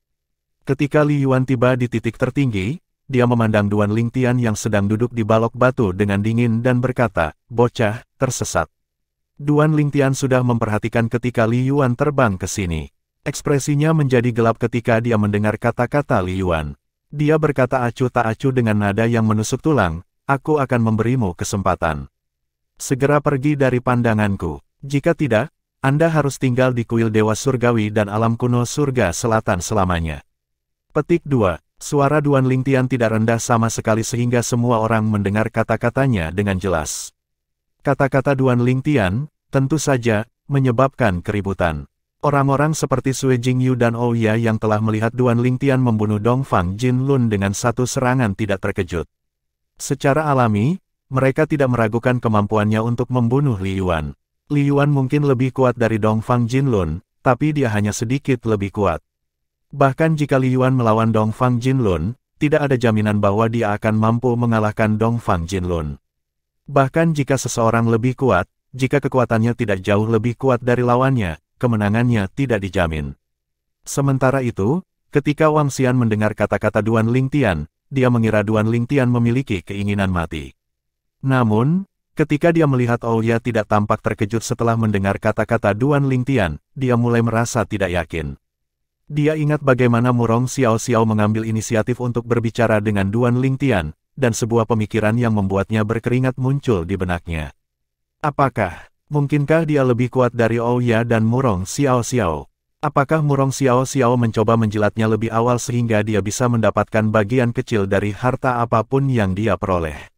Ketika Li Yuan tiba di titik tertinggi, dia memandang Duan Lingtian yang sedang duduk di balok batu dengan dingin dan berkata, "Bocah, tersesat." Duan Lingtian sudah memperhatikan ketika Li Yuan terbang ke sini. Ekspresinya menjadi gelap ketika dia mendengar kata-kata Li Yuan. Dia berkata acuh tak acuh dengan nada yang menusuk tulang, "Aku akan memberimu kesempatan. Segera pergi dari pandanganku. Jika tidak, Anda harus tinggal di kuil Dewa Surgawi dan alam kuno surga selatan selamanya." Petik 2. Suara Duan Lingtian tidak rendah sama sekali sehingga semua orang mendengar kata-katanya dengan jelas. Kata-kata Duan Lingtian, tentu saja, menyebabkan keributan. Orang-orang seperti Sui Jingyu dan Ouya yang telah melihat Duan Lingtian membunuh Dongfang Jinlun dengan satu serangan tidak terkejut. Secara alami, mereka tidak meragukan kemampuannya untuk membunuh Li Yuan. Li Yuan mungkin lebih kuat dari Dongfang Jinlun, tapi dia hanya sedikit lebih kuat. Bahkan jika Li Yuan melawan Dongfang Jinlun, tidak ada jaminan bahwa dia akan mampu mengalahkan Dongfang Jinlun. Bahkan jika seseorang lebih kuat, jika kekuatannya tidak jauh lebih kuat dari lawannya, kemenangannya tidak dijamin. Sementara itu, ketika Wang Xian mendengar kata-kata Duan Lingtian, dia mengira Duan Lingtian memiliki keinginan mati. Namun, ketika dia melihat Ouya tidak tampak terkejut setelah mendengar kata-kata Duan Lingtian, dia mulai merasa tidak yakin. Dia ingat bagaimana Murong Xiao mengambil inisiatif untuk berbicara dengan Duan Lingtian, dan sebuah pemikiran yang membuatnya berkeringat muncul di benaknya. Mungkinkah dia lebih kuat dari Ouya dan Murong Xiao? Apakah Murong Xiao mencoba menjilatnya lebih awal sehingga dia bisa mendapatkan bagian kecil dari harta apapun yang dia peroleh?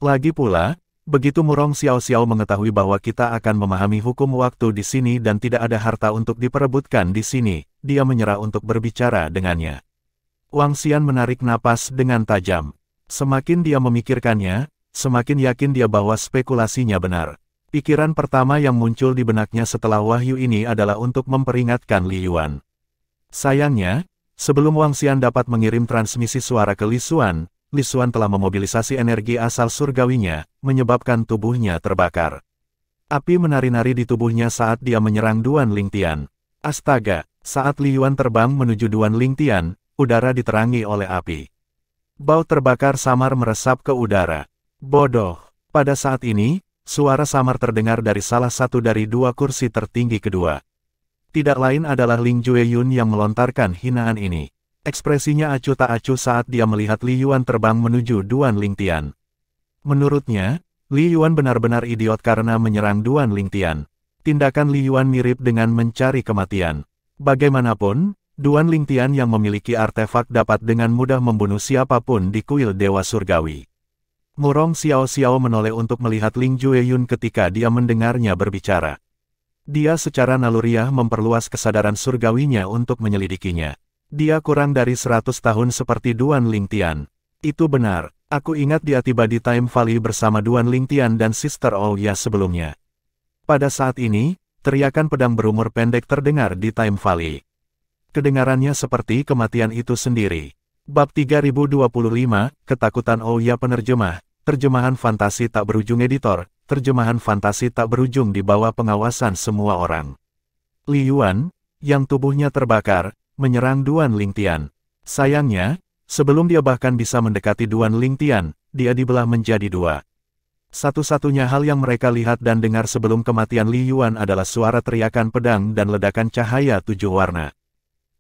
Lagi pula, begitu Murong Xiao mengetahui bahwa kita akan memahami hukum waktu di sini dan tidak ada harta untuk diperebutkan di sini, dia menyerah untuk berbicara dengannya. Wang Xian menarik napas dengan tajam. Semakin dia memikirkannya, semakin yakin dia bahwa spekulasinya benar. Pikiran pertama yang muncul di benaknya setelah wahyu ini adalah untuk memperingatkan Li Yuan. Sayangnya, sebelum Wang Xian dapat mengirim transmisi suara ke Li Xuan telah memobilisasi energi asal surgawinya, menyebabkan tubuhnya terbakar. Api menari-nari di tubuhnya saat dia menyerang Duan Lingtian. Astaga, saat Li Yuan terbang menuju Duan Lingtian, udara diterangi oleh api. Bau terbakar samar meresap ke udara. Bodoh. Pada saat ini, suara samar terdengar dari salah satu dari dua kursi tertinggi kedua. Tidak lain adalah Ling Jueyun yang melontarkan hinaan ini. Ekspresinya acuh tak acuh saat dia melihat Li Yuan terbang menuju Duan Lingtian. Menurutnya, Li Yuan benar-benar idiot karena menyerang Duan Lingtian. Tindakan Li Yuan mirip dengan mencari kematian. Bagaimanapun, Duan Lingtian yang memiliki artefak dapat dengan mudah membunuh siapapun di kuil Dewa Surgawi. Murong Xiao menoleh untuk melihat Ling Jueyun ketika dia mendengarnya berbicara. Dia secara naluriah memperluas kesadaran surgawinya untuk menyelidikinya. Dia kurang dari 100 tahun seperti Duan Lingtian. Itu benar, aku ingat dia tiba di Time Valley bersama Duan Lingtian dan Sister Ouya sebelumnya. Pada saat ini, teriakan pedang berumur pendek terdengar di Time Valley. Kedengarannya seperti kematian itu sendiri. Bab 3025, Ketakutan Ouya Penerjemah, Terjemahan Fantasi Tak Berujung Editor, Terjemahan Fantasi Tak Berujung di bawah pengawasan semua orang. Li Yuan, yang tubuhnya terbakar, menyerang Duan Lingtian. Sayangnya, sebelum dia bahkan bisa mendekati Duan Lingtian, dia dibelah menjadi dua. Satu-satunya hal yang mereka lihat dan dengar sebelum kematian Li Yuan adalah suara teriakan pedang dan ledakan cahaya 7 warna.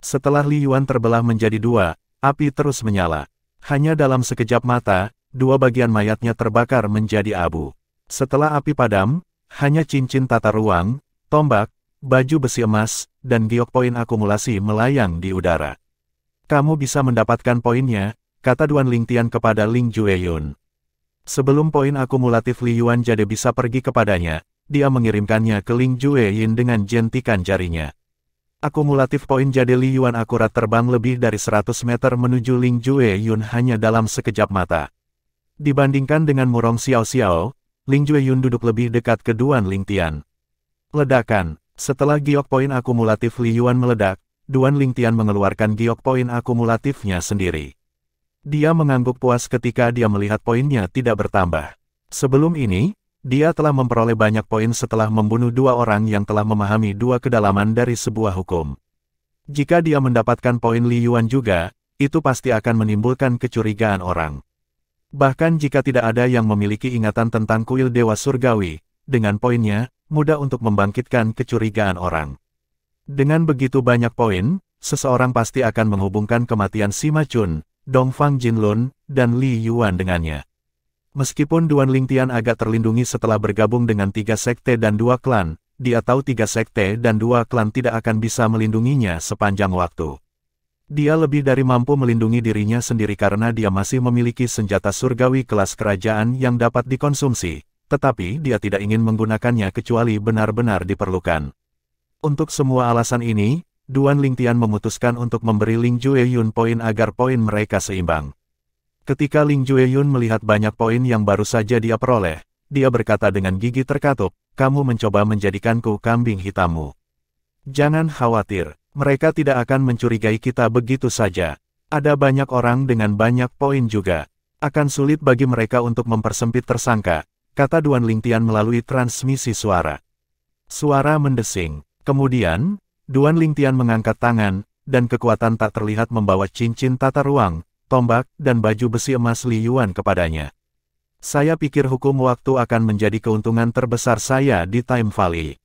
Setelah Li Yuan terbelah menjadi dua, api terus menyala. Hanya dalam sekejap mata, dua bagian mayatnya terbakar menjadi abu. Setelah api padam, hanya cincin tata ruang, tombak, baju besi emas, dan giok poin akumulasi melayang di udara. Kamu bisa mendapatkan poinnya, kata Duan Lingtian kepada Ling Jueyun. Sebelum poin akumulatif Li Yuan Jade bisa pergi kepadanya, dia mengirimkannya ke Ling Jueyun dengan jentikan jarinya. Akumulatif poin Jade Li Yuan akurat terbang lebih dari 100 meter menuju Ling Jueyun hanya dalam sekejap mata. Dibandingkan dengan Murong Xiao Xiao, Ling Jueyun duduk lebih dekat ke Duan Lingtian. Ledakan. Setelah giok poin akumulatif Li Yuan meledak, Duan Lingtian mengeluarkan giok poin akumulatifnya sendiri. Dia mengangguk puas ketika dia melihat poinnya tidak bertambah. Sebelum ini, dia telah memperoleh banyak poin setelah membunuh dua orang yang telah memahami dua kedalaman dari sebuah hukum. Jika dia mendapatkan poin Li Yuan juga, itu pasti akan menimbulkan kecurigaan orang. Bahkan jika tidak ada yang memiliki ingatan tentang kuil Dewa Surgawi, dengan poinnya, mudah untuk membangkitkan kecurigaan orang. Dengan begitu banyak poin, seseorang pasti akan menghubungkan kematian Sima Chun, Dongfang Jinlun, dan Li Yuan dengannya. Meskipun Duan Lingtian agak terlindungi setelah bergabung dengan 3 sekte dan 2 klan, dia tahu 3 sekte dan 2 klan tidak akan bisa melindunginya sepanjang waktu. Dia lebih dari mampu melindungi dirinya sendiri karena dia masih memiliki senjata surgawi kelas kerajaan yang dapat dikonsumsi, tetapi dia tidak ingin menggunakannya kecuali benar-benar diperlukan. Untuk semua alasan ini, Duan Lingtian memutuskan untuk memberi Ling Jueyun poin agar poin mereka seimbang. Ketika Ling Jueyun melihat banyak poin yang baru saja dia peroleh, dia berkata dengan gigi terkatup, "Kamu mencoba menjadikanku kambing hitammu. Jangan khawatir, mereka tidak akan mencurigai kita begitu saja. Ada banyak orang dengan banyak poin juga. Akan sulit bagi mereka untuk mempersempit tersangka," kata Duan Lingtian melalui transmisi suara. Suara mendesing. Kemudian, Duan Lingtian mengangkat tangan, dan kekuatan tak terlihat membawa cincin tata ruang, tombak, dan baju besi emas Li Yuan kepadanya. Saya pikir hukum waktu akan menjadi keuntungan terbesar saya di Time Valley.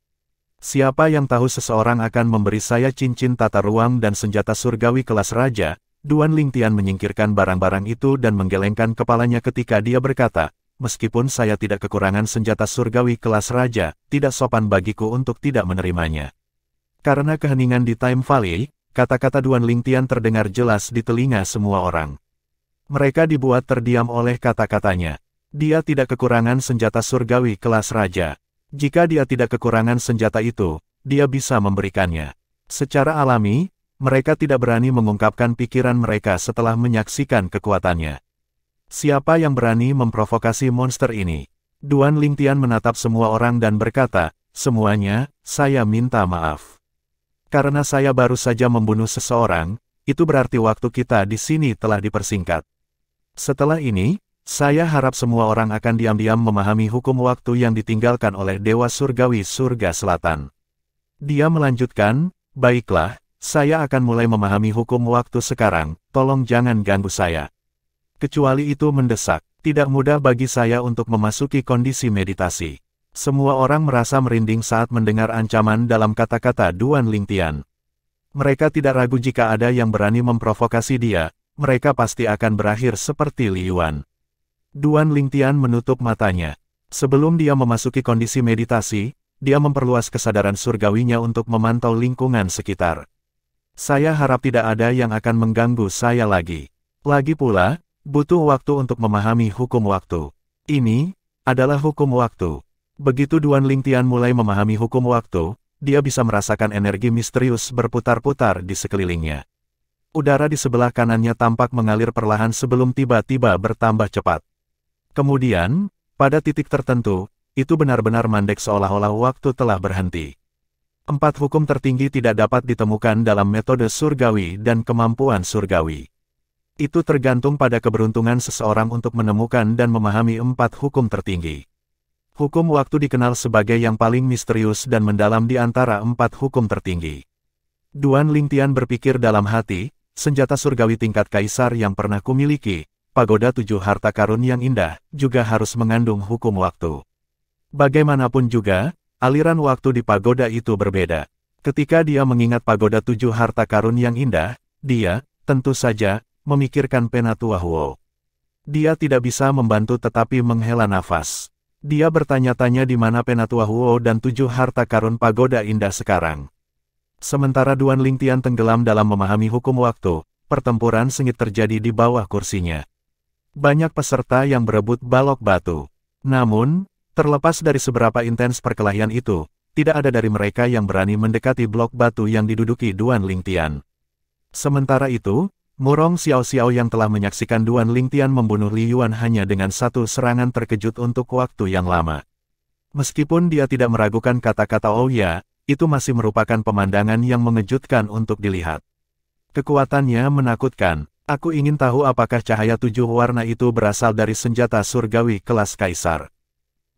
Siapa yang tahu seseorang akan memberi saya cincin tata ruang dan senjata surgawi kelas raja. Duan Lingtian menyingkirkan barang-barang itu dan menggelengkan kepalanya ketika dia berkata, "Meskipun saya tidak kekurangan senjata surgawi kelas raja, tidak sopan bagiku untuk tidak menerimanya." Karena keheningan di Time Valley, kata-kata Duan Lingtian terdengar jelas di telinga semua orang. Mereka dibuat terdiam oleh kata-katanya. Dia tidak kekurangan senjata surgawi kelas raja. Jika dia tidak kekurangan senjata itu, dia bisa memberikannya. Secara alami, mereka tidak berani mengungkapkan pikiran mereka setelah menyaksikan kekuatannya. Siapa yang berani memprovokasi monster ini? Duan Lingtian menatap semua orang dan berkata, "Semuanya, saya minta maaf. Karena saya baru saja membunuh seseorang, itu berarti waktu kita di sini telah dipersingkat. Setelah ini, saya harap semua orang akan diam-diam memahami hukum waktu yang ditinggalkan oleh Dewa Surgawi Surga Selatan." Dia melanjutkan, "Baiklah, saya akan mulai memahami hukum waktu sekarang, tolong jangan ganggu saya. Kecuali itu mendesak, tidak mudah bagi saya untuk memasuki kondisi meditasi." Semua orang merasa merinding saat mendengar ancaman dalam kata-kata Duan Lingtian. Mereka tidak ragu jika ada yang berani memprovokasi dia, mereka pasti akan berakhir seperti Li Yuan. Duan Lingtian menutup matanya. Sebelum dia memasuki kondisi meditasi, dia memperluas kesadaran surgawinya untuk memantau lingkungan sekitar. Saya harap tidak ada yang akan mengganggu saya lagi. Lagi pula, butuh waktu untuk memahami hukum waktu. Ini adalah hukum waktu. Begitu Duan Lingtian mulai memahami hukum waktu, dia bisa merasakan energi misterius berputar-putar di sekelilingnya. Udara di sebelah kanannya tampak mengalir perlahan sebelum tiba-tiba bertambah cepat. Kemudian, pada titik tertentu, itu benar-benar mandek seolah-olah waktu telah berhenti. 4 hukum tertinggi tidak dapat ditemukan dalam metode surgawi dan kemampuan surgawi. Itu tergantung pada keberuntungan seseorang untuk menemukan dan memahami 4 hukum tertinggi. Hukum waktu dikenal sebagai yang paling misterius dan mendalam di antara 4 hukum tertinggi. Duan Lingtian berpikir dalam hati, senjata surgawi tingkat kaisar yang pernah kumiliki, pagoda 7 harta karun yang indah, juga harus mengandung hukum waktu. Bagaimanapun juga, aliran waktu di pagoda itu berbeda. Ketika dia mengingat pagoda 7 harta karun yang indah, dia, tentu saja, memikirkan Penatua Huo. Dia tidak bisa membantu tetapi menghela nafas. Dia bertanya-tanya di mana Penatua Huo dan 7 harta karun pagoda indah sekarang. Sementara Duan Lingtian tenggelam dalam memahami hukum waktu, pertempuran sengit terjadi di bawah kursinya. Banyak peserta yang berebut balok batu. Namun, terlepas dari seberapa intens perkelahian itu, tidak ada dari mereka yang berani mendekati blok batu yang diduduki Duan Lingtian. Sementara itu, Murong Xiao-Xiao yang telah menyaksikan Duan Lingtian membunuh Li Yuan hanya dengan satu serangan terkejut untuk waktu yang lama. Meskipun dia tidak meragukan kata-kata Ouya, itu masih merupakan pemandangan yang mengejutkan untuk dilihat. Kekuatannya menakutkan. Aku ingin tahu apakah cahaya 7 warna itu berasal dari senjata surgawi kelas kaisar.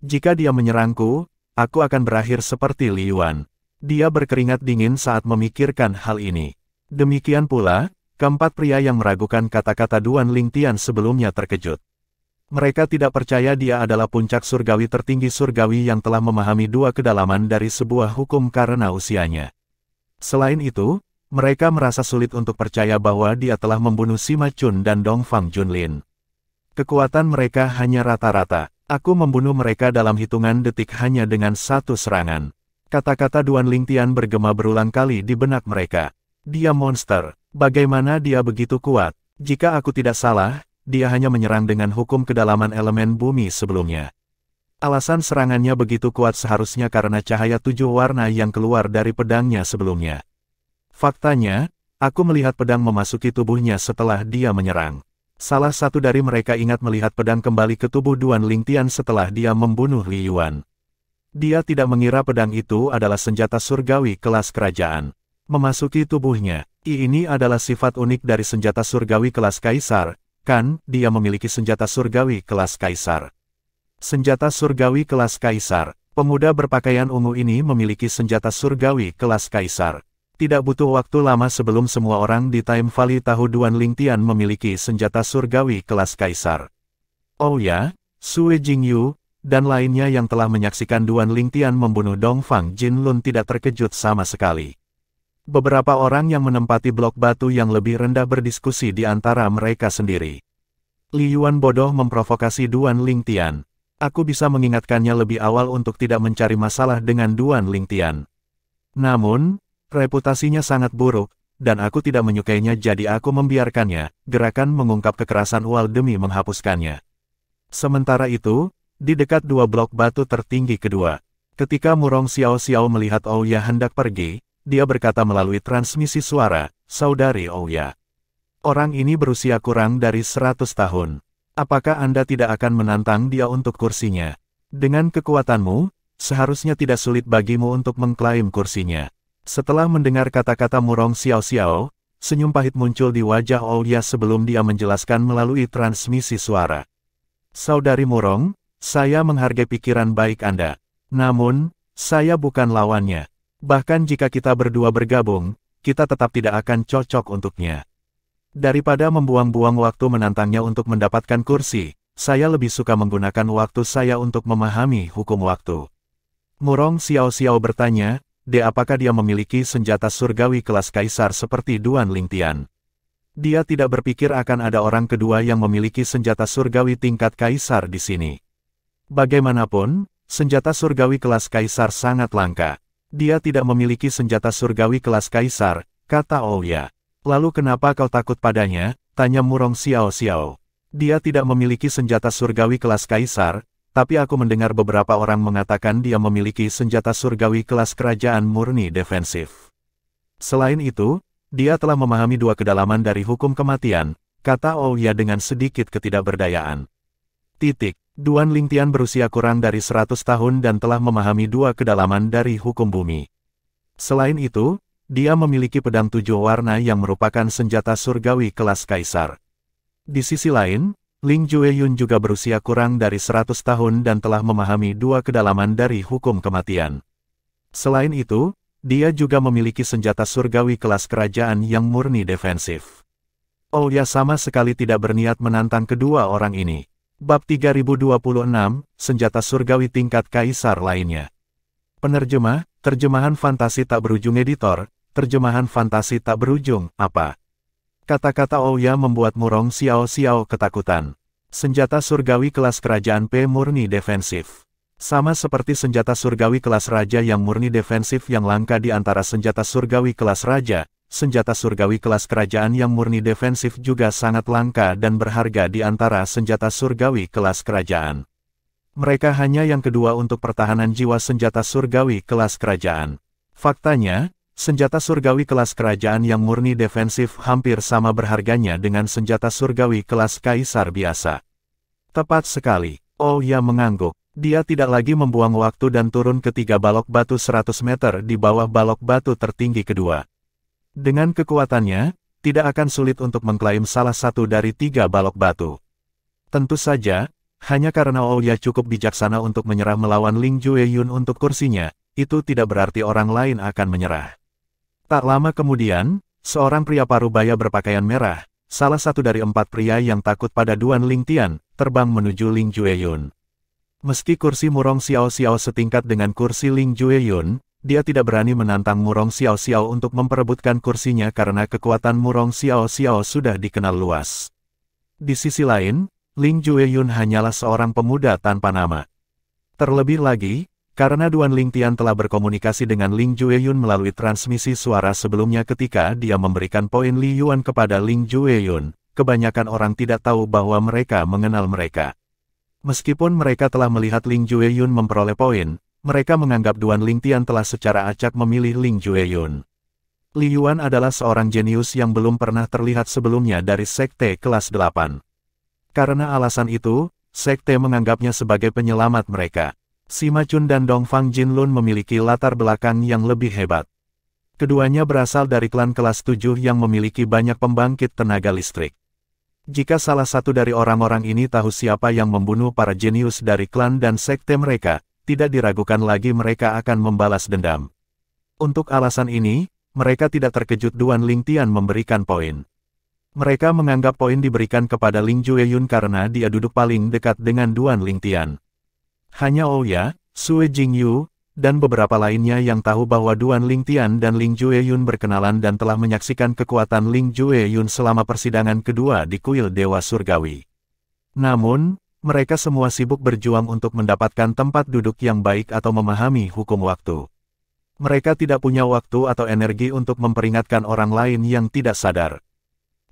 Jika dia menyerangku, aku akan berakhir seperti Li Yuan. Dia berkeringat dingin saat memikirkan hal ini. Demikian pula, keempat pria yang meragukan kata-kata Duan Lingtian sebelumnya terkejut. Mereka tidak percaya dia adalah puncak surgawi tertinggi surgawi yang telah memahami 2 kedalaman dari sebuah hukum karena usianya. Selain itu, mereka merasa sulit untuk percaya bahwa dia telah membunuh Sima Chun dan Dongfang Junlin. Kekuatan mereka hanya rata-rata. Aku membunuh mereka dalam hitungan detik hanya dengan satu serangan. Kata-kata Duan Lingtian bergema berulang kali di benak mereka. Dia monster. Bagaimana dia begitu kuat? Jika aku tidak salah, dia hanya menyerang dengan hukum kedalaman elemen bumi sebelumnya. Alasan serangannya begitu kuat seharusnya karena cahaya 7 warna yang keluar dari pedangnya sebelumnya. Faktanya, aku melihat pedang memasuki tubuhnya setelah dia menyerang. Salah satu dari mereka ingat melihat pedang kembali ke tubuh Duan Lingtian setelah dia membunuh Li Yuan. Dia tidak mengira pedang itu adalah senjata surgawi kelas kerajaan. Memasuki tubuhnya, ini adalah sifat unik dari senjata surgawi kelas kaisar. Kan, dia memiliki senjata surgawi kelas kaisar. Senjata surgawi kelas kaisar. Pemuda berpakaian ungu ini memiliki senjata surgawi kelas kaisar. Tidak butuh waktu lama sebelum semua orang di Time Valley tahu Duan Lingtian memiliki senjata surgawi kelas kaisar. Ouya, Sue Jingyu, dan lainnya yang telah menyaksikan Duan Lingtian membunuh Dongfang Jinlun tidak terkejut sama sekali. Beberapa orang yang menempati blok batu yang lebih rendah berdiskusi di antara mereka sendiri. Li Yuan bodoh memprovokasi Duan Lingtian. Aku bisa mengingatkannya lebih awal untuk tidak mencari masalah dengan Duan Lingtian. Namun, reputasinya sangat buruk, dan aku tidak menyukainya jadi aku membiarkannya. Gerakan mengungkap kekerasan Wal demi menghapuskannya. Sementara itu, di dekat 2 blok batu tertinggi kedua, ketika Murong Xiao-Xiao melihat Ouya hendak pergi, dia berkata melalui transmisi suara, "Saudari Ouya. Orang ini berusia kurang dari 100 tahun. Apakah Anda tidak akan menantang dia untuk kursinya? Dengan kekuatanmu, seharusnya tidak sulit bagimu untuk mengklaim kursinya." Setelah mendengar kata-kata Murong Xiao-Xiao, senyum pahit muncul di wajah Ouya sebelum dia menjelaskan melalui transmisi suara. "Saudari Murong, saya menghargai pikiran baik Anda. Namun, saya bukan lawannya. Bahkan jika kita berdua bergabung, kita tetap tidak akan cocok untuknya. Daripada membuang-buang waktu menantangnya untuk mendapatkan kursi, saya lebih suka menggunakan waktu saya untuk memahami hukum waktu." Murong Xiao-Xiao bertanya, apakah dia memiliki senjata surgawi kelas kaisar seperti Duan Lingtian? Dia tidak berpikir akan ada orang kedua yang memiliki senjata surgawi tingkat kaisar di sini. Bagaimanapun, senjata surgawi kelas kaisar sangat langka. Dia tidak memiliki senjata surgawi kelas kaisar, kata Ouya. Lalu kenapa kau takut padanya? Tanya Murong Xiao-Xiao. Dia tidak memiliki senjata surgawi kelas kaisar, tapi aku mendengar beberapa orang mengatakan dia memiliki senjata surgawi kelas kerajaan murni defensif. Selain itu, dia telah memahami 2 kedalaman dari hukum kematian, kata Ouya dengan sedikit ketidakberdayaan. Duan Lingtian berusia kurang dari 100 tahun dan telah memahami 2 kedalaman dari hukum bumi. Selain itu, dia memiliki pedang 7 warna yang merupakan senjata surgawi kelas kaisar. Di sisi lain, Ling Jueyun juga berusia kurang dari 100 tahun dan telah memahami 2 kedalaman dari hukum kematian. Selain itu, dia juga memiliki senjata surgawi kelas kerajaan yang murni defensif. Ouya sama sekali tidak berniat menantang kedua orang ini. Bab 3026, Senjata Surgawi Tingkat Kaisar Lainnya. Penerjemah, terjemahan fantasi tak berujung editor, terjemahan fantasi tak berujung, apa? Kata-kata Ouya membuat Murong Xiao-Xiao ketakutan. Senjata surgawi kelas kerajaan P murni defensif. Sama seperti senjata surgawi kelas raja yang murni defensif yang langka di antara senjata surgawi kelas raja, senjata surgawi kelas kerajaan yang murni defensif juga sangat langka dan berharga di antara senjata surgawi kelas kerajaan. Mereka hanya yang kedua untuk pertahanan jiwa senjata surgawi kelas kerajaan. Faktanya, senjata surgawi kelas kerajaan yang murni defensif hampir sama berharganya dengan senjata surgawi kelas kaisar biasa. Tepat sekali, Ouya mengangguk. Dia tidak lagi membuang waktu dan turun ke 3 balok batu 100 meter di bawah balok batu tertinggi kedua. Dengan kekuatannya, tidak akan sulit untuk mengklaim salah satu dari 3 balok batu. Tentu saja, hanya karena Ouya cukup bijaksana untuk menyerah melawan Ling Jueyun untuk kursinya, itu tidak berarti orang lain akan menyerah. Tak lama kemudian, seorang pria parubaya berpakaian merah, salah satu dari 4 pria yang takut pada Duan Lingtian, terbang menuju Ling Jueyun. Meski kursi Murong Xiao Xiao setingkat dengan kursi Ling Jueyun, dia tidak berani menantang Murong Xiao Xiao untuk memperebutkan kursinya karena kekuatan Murong Xiao Xiao sudah dikenal luas. Di sisi lain, Ling Jueyun hanyalah seorang pemuda tanpa nama. Terlebih lagi, karena Duan Lingtian telah berkomunikasi dengan Ling Jueyun melalui transmisi suara sebelumnya ketika dia memberikan poin Li Yuan kepada Ling Jueyun, kebanyakan orang tidak tahu bahwa mereka mengenal mereka. Meskipun mereka telah melihat Ling Jueyun memperoleh poin, mereka menganggap Duan Lingtian telah secara acak memilih Ling Jueyun. Li Yuan adalah seorang jenius yang belum pernah terlihat sebelumnya dari Sekte kelas 8. Karena alasan itu, Sekte menganggapnya sebagai penyelamat mereka. Sima Chun dan Dongfang Jinlun memiliki latar belakang yang lebih hebat. Keduanya berasal dari klan kelas 7 yang memiliki banyak pembangkit tenaga listrik. Jika salah satu dari orang-orang ini tahu siapa yang membunuh para jenius dari klan dan sekte mereka, tidak diragukan lagi mereka akan membalas dendam. Untuk alasan ini, mereka tidak terkejut Duan Lingtian memberikan poin. Mereka menganggap poin diberikan kepada Ling Jueyun karena dia duduk paling dekat dengan Duan Lingtian. Hanya Ouya, Sue Jingyu, dan beberapa lainnya yang tahu bahwa Duan Lingtian dan Ling Jueyun berkenalan dan telah menyaksikan kekuatan Ling Jueyun selama persidangan kedua di kuil Dewa Surgawi. Namun, mereka semua sibuk berjuang untuk mendapatkan tempat duduk yang baik atau memahami hukum waktu. Mereka tidak punya waktu atau energi untuk memperingatkan orang lain yang tidak sadar.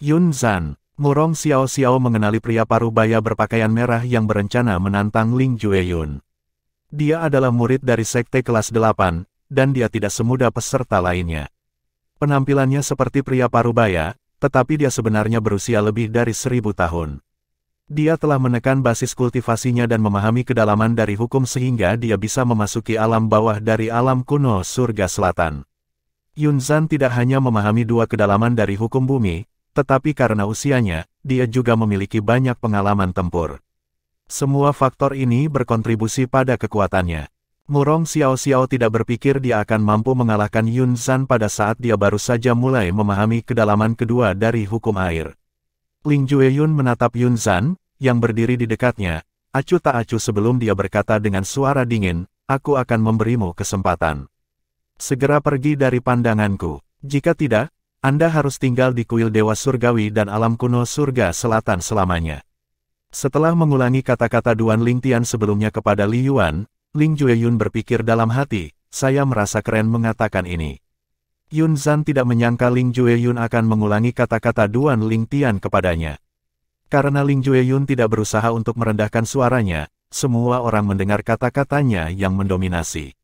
Yun Zan, Murong Xiao Xiao mengenali pria parubaya berpakaian merah yang berencana menantang Ling Jueyun. Dia adalah murid dari Sekte kelas 8, dan dia tidak semudah peserta lainnya. Penampilannya seperti pria parubaya, tetapi dia sebenarnya berusia lebih dari 1000 tahun. Dia telah menekan basis kultivasinya dan memahami kedalaman dari hukum sehingga dia bisa memasuki alam bawah dari alam kuno surga selatan. Yun Zan tidak hanya memahami 2 kedalaman dari hukum bumi, tetapi karena usianya, dia juga memiliki banyak pengalaman tempur. Semua faktor ini berkontribusi pada kekuatannya. Murong Xiao Xiao tidak berpikir dia akan mampu mengalahkan Yun Zan pada saat dia baru saja mulai memahami kedalaman kedua dari hukum air. Ling Jueyun menatap Yun Zan, yang berdiri di dekatnya, acuh tak acuh sebelum dia berkata dengan suara dingin, "Aku akan memberimu kesempatan. Segera pergi dari pandanganku. Jika tidak, Anda harus tinggal di kuil Dewa Surgawi dan alam kuno surga selatan selamanya." Setelah mengulangi kata-kata Duan Lingtian sebelumnya kepada Li Yuan, Ling Jueyun berpikir dalam hati, saya merasa keren mengatakan ini. Yun Zan tidak menyangka Ling Jueyun akan mengulangi kata-kata Duan Lingtian kepadanya. Karena Ling Jueyun tidak berusaha untuk merendahkan suaranya, semua orang mendengar kata-katanya yang mendominasi.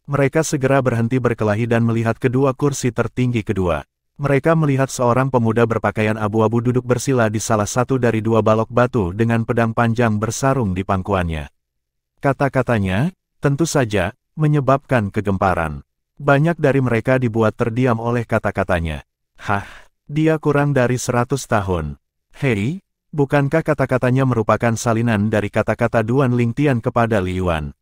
Mereka segera berhenti berkelahi dan melihat kedua kursi tertinggi kedua. Mereka melihat seorang pemuda berpakaian abu-abu duduk bersila di salah satu dari 2 balok batu dengan pedang panjang bersarung di pangkuannya. Kata-katanya, tentu saja, menyebabkan kegemparan. Banyak dari mereka dibuat terdiam oleh kata-katanya. Hah, dia kurang dari 100 tahun. Hei, bukankah kata-katanya merupakan salinan dari kata-kata Duan Lingtian kepada Li Yuan?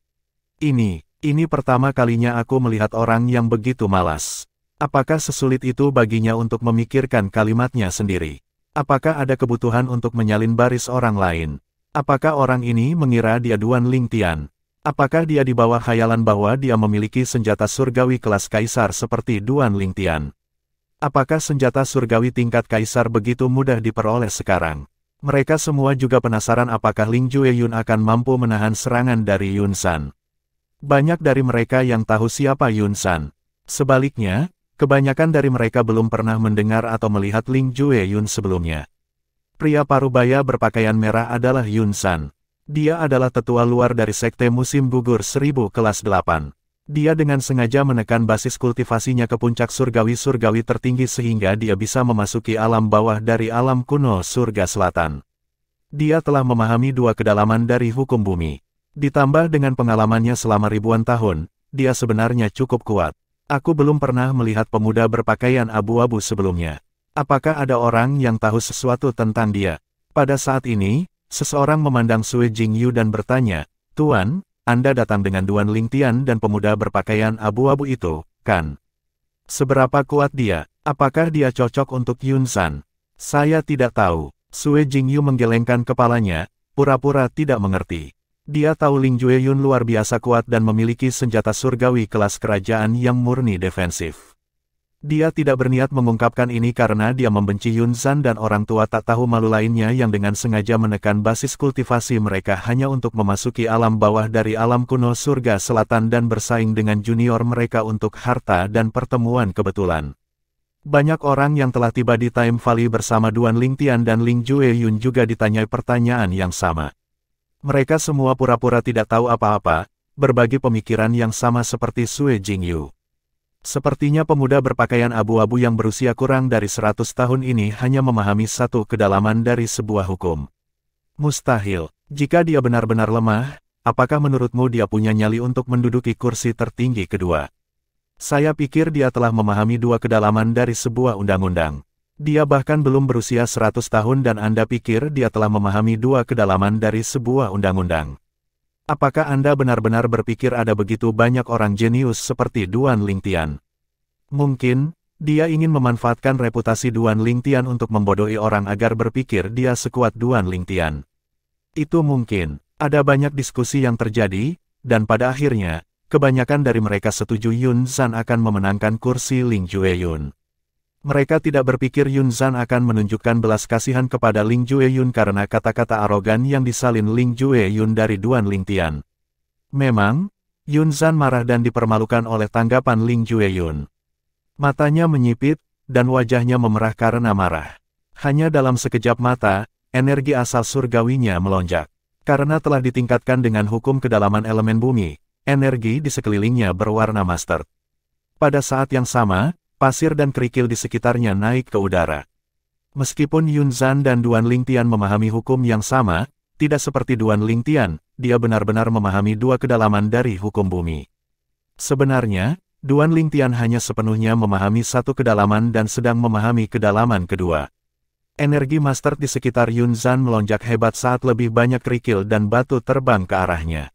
Ini pertama kalinya aku melihat orang yang begitu malas. Apakah sesulit itu baginya untuk memikirkan kalimatnya sendiri? Apakah ada kebutuhan untuk menyalin baris orang lain? Apakah orang ini mengira dia Duan Lingtian? Apakah dia di bawah khayalan bahwa dia memiliki senjata surgawi kelas kaisar seperti Duan Lingtian? Apakah senjata surgawi tingkat kaisar begitu mudah diperoleh sekarang? Mereka semua juga penasaran apakah Ling Jueyun akan mampu menahan serangan dari Yun San. Banyak dari mereka yang tahu siapa Yun San. Sebaliknya, kebanyakan dari mereka belum pernah mendengar atau melihat Ling Jueyun sebelumnya. Pria parubaya berpakaian merah adalah Yun San. Dia adalah tetua luar dari Sekte Musim Gugur 1000 kelas 8. Dia dengan sengaja menekan basis kultivasinya ke puncak surgawi-surgawi tertinggi sehingga dia bisa memasuki alam bawah dari alam kuno surga selatan. Dia telah memahami dua kedalaman dari hukum bumi. Ditambah dengan pengalamannya selama ribuan tahun, dia sebenarnya cukup kuat. Aku belum pernah melihat pemuda berpakaian abu-abu sebelumnya. Apakah ada orang yang tahu sesuatu tentang dia? Pada saat ini, seseorang memandang Sui Jingyu dan bertanya, "Tuan, Anda datang dengan Duan Lingtian dan pemuda berpakaian abu-abu itu, kan? Seberapa kuat dia? Apakah dia cocok untuk Yun San?" "Saya tidak tahu." Sui Jingyu menggelengkan kepalanya, pura-pura tidak mengerti. Dia tahu Ling Jueyun luar biasa kuat dan memiliki senjata surgawi kelas kerajaan yang murni defensif. Dia tidak berniat mengungkapkan ini karena dia membenci Yun San dan orang tua tak tahu malu lainnya yang dengan sengaja menekan basis kultivasi mereka hanya untuk memasuki alam bawah dari alam kuno surga selatan dan bersaing dengan junior mereka untuk harta dan pertemuan kebetulan. Banyak orang yang telah tiba di Time Valley bersama Duan Lingtian dan Ling Jueyun juga ditanyai pertanyaan yang sama. Mereka semua pura-pura tidak tahu apa-apa, berbagi pemikiran yang sama seperti Sui Jingyu. Sepertinya pemuda berpakaian abu-abu yang berusia kurang dari 100 tahun ini hanya memahami satu kedalaman dari sebuah hukum. Mustahil. Jika dia benar-benar lemah, apakah menurutmu dia punya nyali untuk menduduki kursi tertinggi kedua? Saya pikir dia telah memahami dua kedalaman dari sebuah undang-undang. Dia bahkan belum berusia 100 tahun dan Anda pikir dia telah memahami dua kedalaman dari sebuah undang-undang. Apakah Anda benar-benar berpikir ada begitu banyak orang jenius seperti Duan Lingtian? Mungkin, dia ingin memanfaatkan reputasi Duan Lingtian untuk membodohi orang agar berpikir dia sekuat Duan Lingtian. Itu mungkin. Ada banyak diskusi yang terjadi, dan pada akhirnya, kebanyakan dari mereka setuju Yun San akan memenangkan kursi Ling Jueyun. Mereka tidak berpikir Yun San akan menunjukkan belas kasihan kepada Ling Jueyun karena kata-kata arogan yang disalin Ling Jueyun dari Duan Lingtian. Memang, Yun San marah dan dipermalukan oleh tanggapan Ling Jueyun. Matanya menyipit, dan wajahnya memerah karena marah. Hanya dalam sekejap mata, energi asal surgawinya melonjak. Karena telah ditingkatkan dengan hukum kedalaman elemen bumi, energi di sekelilingnya berwarna mustard. Pada saat yang sama, pasir dan kerikil di sekitarnya naik ke udara. Meskipun Yun San dan Duan Lingtian memahami hukum yang sama, tidak seperti Duan Lingtian, dia benar-benar memahami dua kedalaman dari hukum bumi. Sebenarnya, Duan Lingtian hanya sepenuhnya memahami satu kedalaman dan sedang memahami kedalaman kedua. Energi master di sekitar Yun San melonjak hebat saat lebih banyak kerikil dan batu terbang ke arahnya.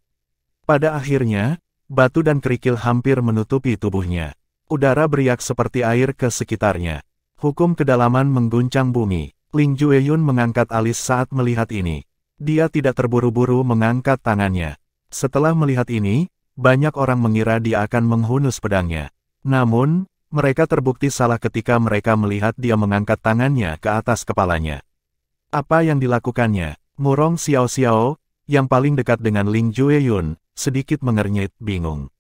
Pada akhirnya, batu dan kerikil hampir menutupi tubuhnya. Udara beriak seperti air ke sekitarnya. Hukum kedalaman mengguncang bumi. Ling Jueyun mengangkat alis saat melihat ini. Dia tidak terburu-buru mengangkat tangannya. Setelah melihat ini, banyak orang mengira dia akan menghunus pedangnya. Namun, mereka terbukti salah ketika mereka melihat dia mengangkat tangannya ke atas kepalanya. Apa yang dilakukannya? Murong Xiao Xiao, yang paling dekat dengan Ling Jueyun, sedikit mengernyit, bingung.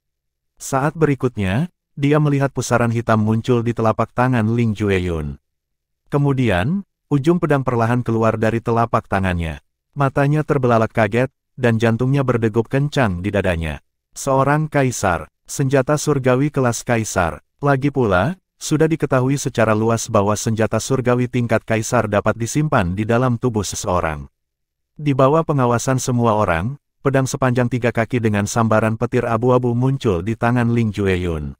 Saat berikutnya, dia melihat pusaran hitam muncul di telapak tangan Ling Jueyun. Kemudian, ujung pedang perlahan keluar dari telapak tangannya. Matanya terbelalak kaget, dan jantungnya berdegup kencang di dadanya. Seorang kaisar, senjata surgawi kelas kaisar. Lagi pula, sudah diketahui secara luas bahwa senjata surgawi tingkat kaisar dapat disimpan di dalam tubuh seseorang. Di bawah pengawasan semua orang, pedang sepanjang 3 kaki dengan sambaran petir abu-abu muncul di tangan Ling Jueyun.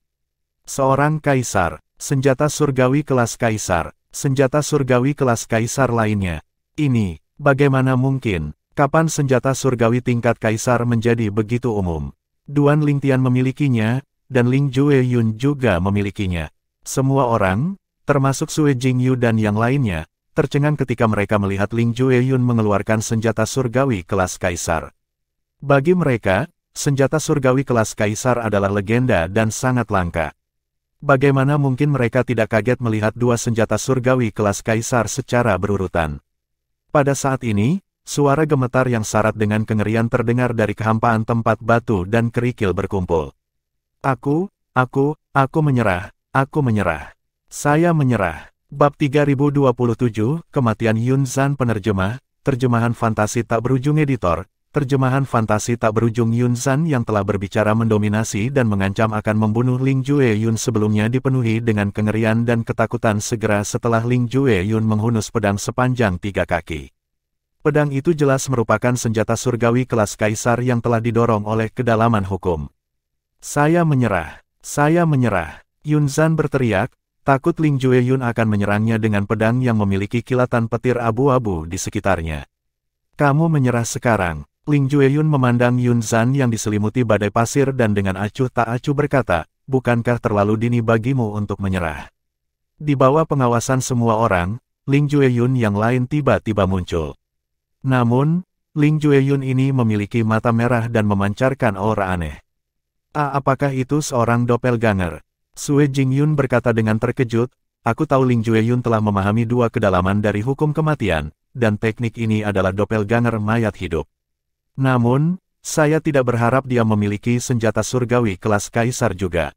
Seorang kaisar, senjata surgawi kelas kaisar, senjata surgawi kelas kaisar lainnya. Ini, bagaimana mungkin? Kapan senjata surgawi tingkat kaisar menjadi begitu umum? Duan Lingtian memilikinya, dan Ling Jueyun juga memilikinya. Semua orang, termasuk Sui Jingyu dan yang lainnya, tercengang ketika mereka melihat Ling Jueyun mengeluarkan senjata surgawi kelas kaisar. Bagi mereka, senjata surgawi kelas kaisar adalah legenda dan sangat langka. Bagaimana mungkin mereka tidak kaget melihat dua senjata surgawi kelas kaisar secara berurutan? Pada saat ini, suara gemetar yang syarat dengan kengerian terdengar dari kehampaan tempat batu dan kerikil berkumpul. Aku menyerah. Saya menyerah. Bab 3027, Kematian Yun Zhan. Penerjemah, terjemahan fantasi tak berujung editor. Terjemahan fantasi tak berujung. Yun Zhan yang telah berbicara mendominasi dan mengancam akan membunuh Ling Jueyun sebelumnya dipenuhi dengan kengerian dan ketakutan segera setelah Ling Jueyun menghunus pedang sepanjang 3 kaki. Pedang itu jelas merupakan senjata surgawi kelas kaisar yang telah didorong oleh kedalaman hukum. Saya menyerah. Yun Zhan berteriak, takut Ling Jueyun akan menyerangnya dengan pedang yang memiliki kilatan petir abu-abu di sekitarnya. Kamu menyerah sekarang. Ling Jueyun memandang Yun Zhan yang diselimuti badai pasir dan dengan acuh tak acuh berkata, bukankah terlalu dini bagimu untuk menyerah? Di bawah pengawasan semua orang, Ling Jueyun yang lain tiba-tiba muncul. Namun, Ling Jueyun ini memiliki mata merah dan memancarkan aura aneh. Apakah itu seorang doppelganger? Sue Jingyun berkata dengan terkejut, aku tahu Ling Jueyun telah memahami 2 kedalaman dari hukum kematian, dan teknik ini adalah doppelganger mayat hidup. Namun, saya tidak berharap dia memiliki senjata surgawi kelas kaisar juga.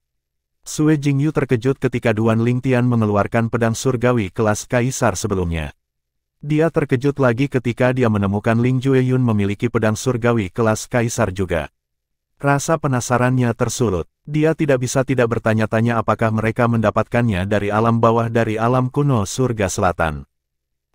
Sue Jingyu terkejut ketika Duan Lingtian mengeluarkan pedang surgawi kelas kaisar sebelumnya. Dia terkejut lagi ketika dia menemukan Ling Jueyun memiliki pedang surgawi kelas kaisar juga. Rasa penasarannya tersulut. Dia tidak bisa tidak bertanya-tanya apakah mereka mendapatkannya dari alam bawah dari alam kuno surga selatan.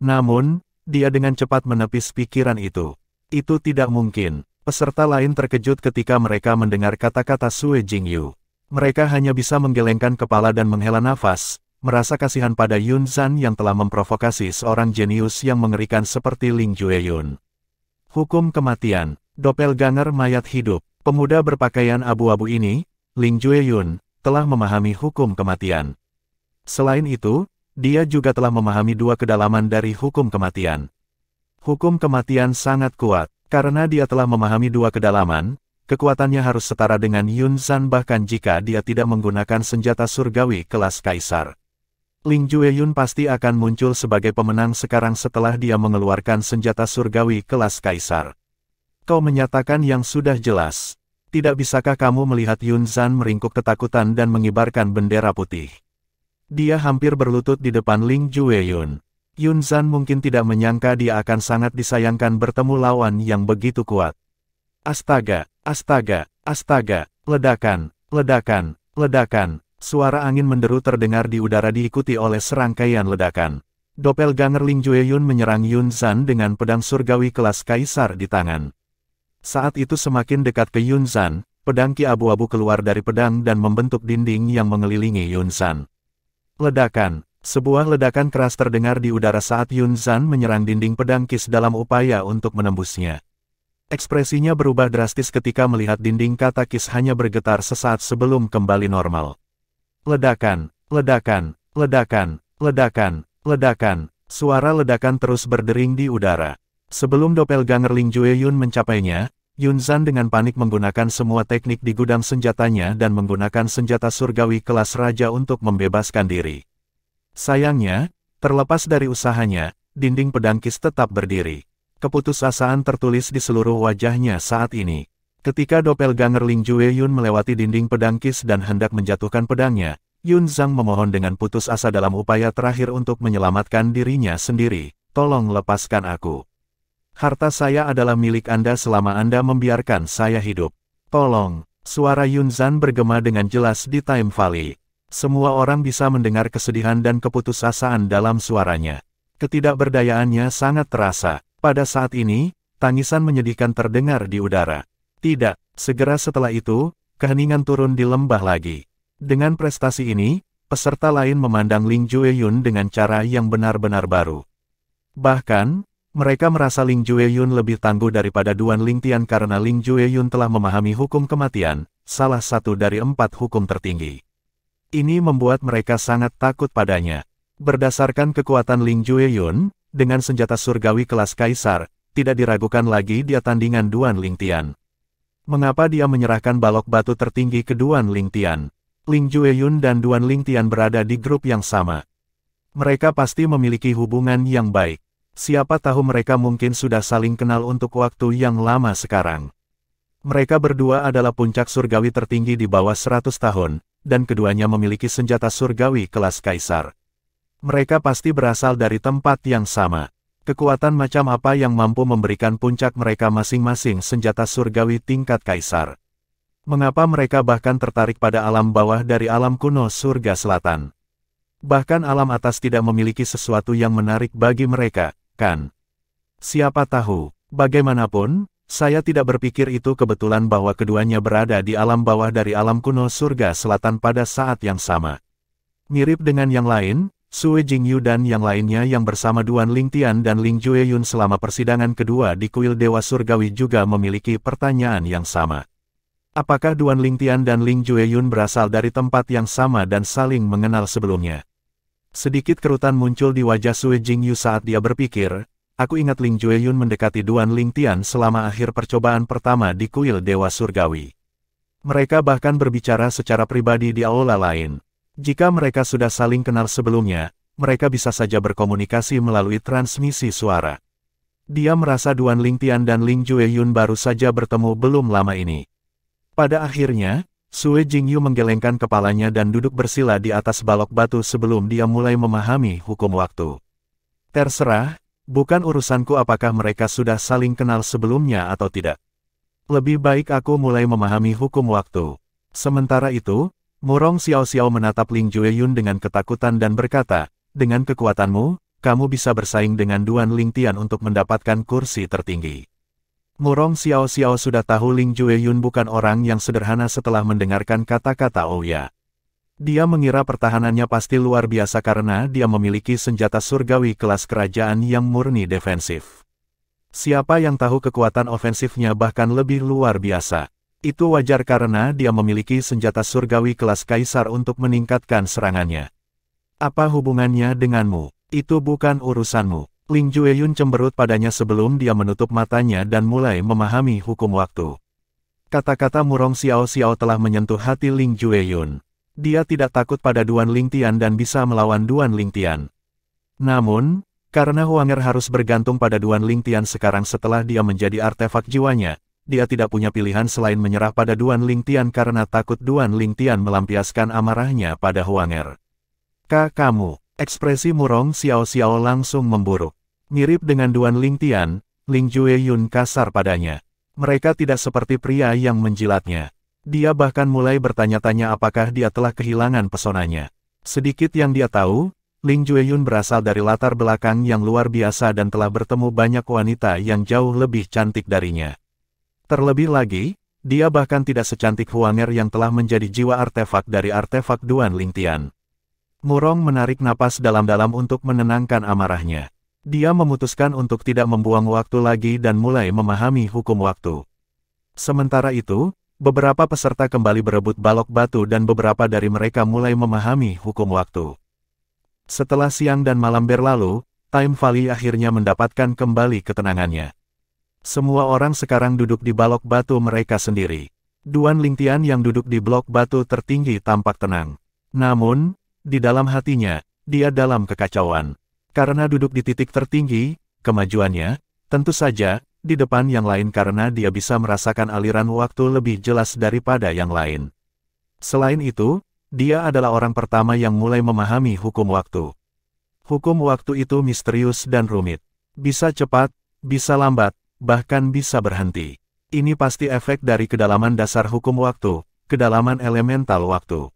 Namun, dia dengan cepat menepis pikiran itu. Itu tidak mungkin. Peserta lain terkejut ketika mereka mendengar kata-kata Sue Jingyu. Mereka hanya bisa menggelengkan kepala dan menghela nafas, merasa kasihan pada Yun Zhan yang telah memprovokasi seorang jenius yang mengerikan seperti Ling Jueyun. Hukum kematian, doppelganger mayat hidup. Pemuda berpakaian abu-abu ini, Ling Jueyun, telah memahami hukum kematian. Selain itu, dia juga telah memahami 2 kedalaman dari hukum kematian. Hukum kematian sangat kuat, karena dia telah memahami 2 kedalaman, kekuatannya harus setara dengan Yun Zhan bahkan jika dia tidak menggunakan senjata surgawi kelas kaisar. Ling Jueyun pasti akan muncul sebagai pemenang sekarang setelah dia mengeluarkan senjata surgawi kelas kaisar. Kau menyatakan yang sudah jelas. Tidak bisakah kamu melihat Yun Zhan meringkuk ketakutan dan mengibarkan bendera putih? Dia hampir berlutut di depan Ling Jueyun. Yun Zhan mungkin tidak menyangka dia akan sangat disayangkan bertemu lawan yang begitu kuat. Astaga, ledakan. Suara angin menderu terdengar di udara diikuti oleh serangkaian ledakan. Doppelganger Ling Jueyun menyerang Yun Zhan dengan pedang surgawi kelas kaisar di tangan. Saat itu semakin dekat ke Yun Zhan, pedang ki abu-abu keluar dari pedang dan membentuk dinding yang mengelilingi Yun Zhan. Ledakan. Sebuah ledakan keras terdengar di udara saat Yun Zhan menyerang dinding pedang kis dalam upaya untuk menembusnya. Ekspresinya berubah drastis ketika melihat dinding kata kis hanya bergetar sesaat sebelum kembali normal. Ledakan. Suara ledakan terus berdering di udara. Sebelum doppelganger Ling Jueyun mencapainya, Yun Zhan dengan panik menggunakan semua teknik di gudang senjatanya dan menggunakan senjata surgawi kelas raja untuk membebaskan diri. Sayangnya, terlepas dari usahanya, dinding pedang kis tetap berdiri. Keputusasaan tertulis di seluruh wajahnya saat ini. Ketika doppelganger Ling Jueyun melewati dinding pedang kis dan hendak menjatuhkan pedangnya, Yun Zhan memohon dengan putus asa dalam upaya terakhir untuk menyelamatkan dirinya sendiri. Tolong lepaskan aku. Harta saya adalah milik Anda selama Anda membiarkan saya hidup. Tolong. Suara Yun Zhan bergema dengan jelas di Time Valley. Semua orang bisa mendengar kesedihan dan keputusasaan dalam suaranya. Ketidakberdayaannya sangat terasa. Pada saat ini, tangisan menyedihkan terdengar di udara. Tidak, segera setelah itu, keheningan turun di lembah lagi. Dengan prestasi ini, peserta lain memandang Ling Jueyun dengan cara yang benar-benar baru. Bahkan, mereka merasa Ling Jueyun lebih tangguh daripada Duan Lingtian karena Ling Jueyun telah memahami hukum kematian, salah satu dari 4 hukum tertinggi. Ini membuat mereka sangat takut padanya. Berdasarkan kekuatan Ling Jueyun, dengan senjata surgawi kelas kaisar, tidak diragukan lagi dia tandingan Duan Lingtian. Mengapa dia menyerahkan balok batu tertinggi ke Duan Lingtian? Ling Jueyun dan Duan Lingtian berada di grup yang sama. Mereka pasti memiliki hubungan yang baik. Siapa tahu mereka mungkin sudah saling kenal untuk waktu yang lama sekarang. Mereka berdua adalah puncak surgawi tertinggi di bawah 100 tahun, dan keduanya memiliki senjata surgawi kelas kaisar. Mereka pasti berasal dari tempat yang sama. Kekuatan macam apa yang mampu memberikan puncak mereka masing-masing senjata surgawi tingkat kaisar? Mengapa mereka bahkan tertarik pada alam bawah dari alam kuno surga selatan? Bahkan alam atas tidak memiliki sesuatu yang menarik bagi mereka, kan? Siapa tahu, bagaimanapun, saya tidak berpikir itu kebetulan bahwa keduanya berada di alam bawah dari alam kuno surga selatan pada saat yang sama. Mirip dengan yang lain, Sue Jingyu dan yang lainnya yang bersama Duan Lingtian dan Ling Jueyun selama persidangan kedua di kuil Dewa Surgawi juga memiliki pertanyaan yang sama. Apakah Duan Lingtian dan Ling Jueyun berasal dari tempat yang sama dan saling mengenal sebelumnya? Sedikit kerutan muncul di wajah Sue Jingyu saat dia berpikir, aku ingat Ling Jueyun mendekati Duan Lingtian selama akhir percobaan pertama di kuil Dewa Surgawi. Mereka bahkan berbicara secara pribadi di aula lain. Jika mereka sudah saling kenal sebelumnya, mereka bisa saja berkomunikasi melalui transmisi suara. Dia merasa Duan Lingtian dan Ling Jueyun baru saja bertemu belum lama ini. Pada akhirnya, Sue Jingyu menggelengkan kepalanya dan duduk bersila di atas balok batu sebelum dia mulai memahami hukum waktu. Terserah, bukan urusanku apakah mereka sudah saling kenal sebelumnya atau tidak. Lebih baik aku mulai memahami hukum waktu. Sementara itu, Murong Xiao menatap Ling Jueyun dengan ketakutan dan berkata, dengan kekuatanmu, kamu bisa bersaing dengan Duan Lingtian untuk mendapatkan kursi tertinggi. Murong Xiao sudah tahu Ling Jueyun bukan orang yang sederhana setelah mendengarkan kata-kata Ouya. Dia mengira pertahanannya pasti luar biasa karena dia memiliki senjata surgawi kelas kerajaan yang murni defensif. Siapa yang tahu kekuatan ofensifnya bahkan lebih luar biasa? Itu wajar karena dia memiliki senjata surgawi kelas kaisar untuk meningkatkan serangannya. Apa hubungannya denganmu? Itu bukan urusanmu. Ling Jueyun cemberut padanya sebelum dia menutup matanya dan mulai memahami hukum waktu. Kata-kata Murong Xiao telah menyentuh hati Ling Jueyun. Dia tidak takut pada Duan Lingtian dan bisa melawan Duan Lingtian. Namun, karena Huanger harus bergantung pada Duan Lingtian sekarang setelah dia menjadi artefak jiwanya, dia tidak punya pilihan selain menyerah pada Duan Lingtian karena takut Duan Lingtian melampiaskan amarahnya pada Huanger. Kamu, ekspresi Murong Xiao langsung memburuk. Mirip dengan Duan Lingtian, Ling Jueyun kasar padanya. Mereka tidak seperti pria yang menjilatnya. Dia bahkan mulai bertanya-tanya apakah dia telah kehilangan pesonanya. Sedikit yang dia tahu, Ling Jueyun berasal dari latar belakang yang luar biasa dan telah bertemu banyak wanita yang jauh lebih cantik darinya. Terlebih lagi, dia bahkan tidak secantik Huanger yang telah menjadi jiwa artefak dari artefak Duan Lingtian. Murong menarik napas dalam-dalam untuk menenangkan amarahnya. Dia memutuskan untuk tidak membuang waktu lagi dan mulai memahami hukum waktu. Sementara itu, beberapa peserta kembali berebut balok batu dan beberapa dari mereka mulai memahami hukum waktu. Setelah siang dan malam berlalu, Time Valley akhirnya mendapatkan kembali ketenangannya. Semua orang sekarang duduk di balok batu mereka sendiri. Duan Lingtian yang duduk di blok batu tertinggi tampak tenang. Namun, di dalam hatinya, dia dalam kekacauan. Karena duduk di titik tertinggi, kemajuannya, tentu saja, di depan yang lain karena dia bisa merasakan aliran waktu lebih jelas daripada yang lain. Selain itu, dia adalah orang pertama yang mulai memahami hukum waktu. Hukum waktu itu misterius dan rumit. Bisa cepat, bisa lambat, bahkan bisa berhenti. Ini pasti efek dari kedalaman dasar hukum waktu, kedalaman elemental waktu.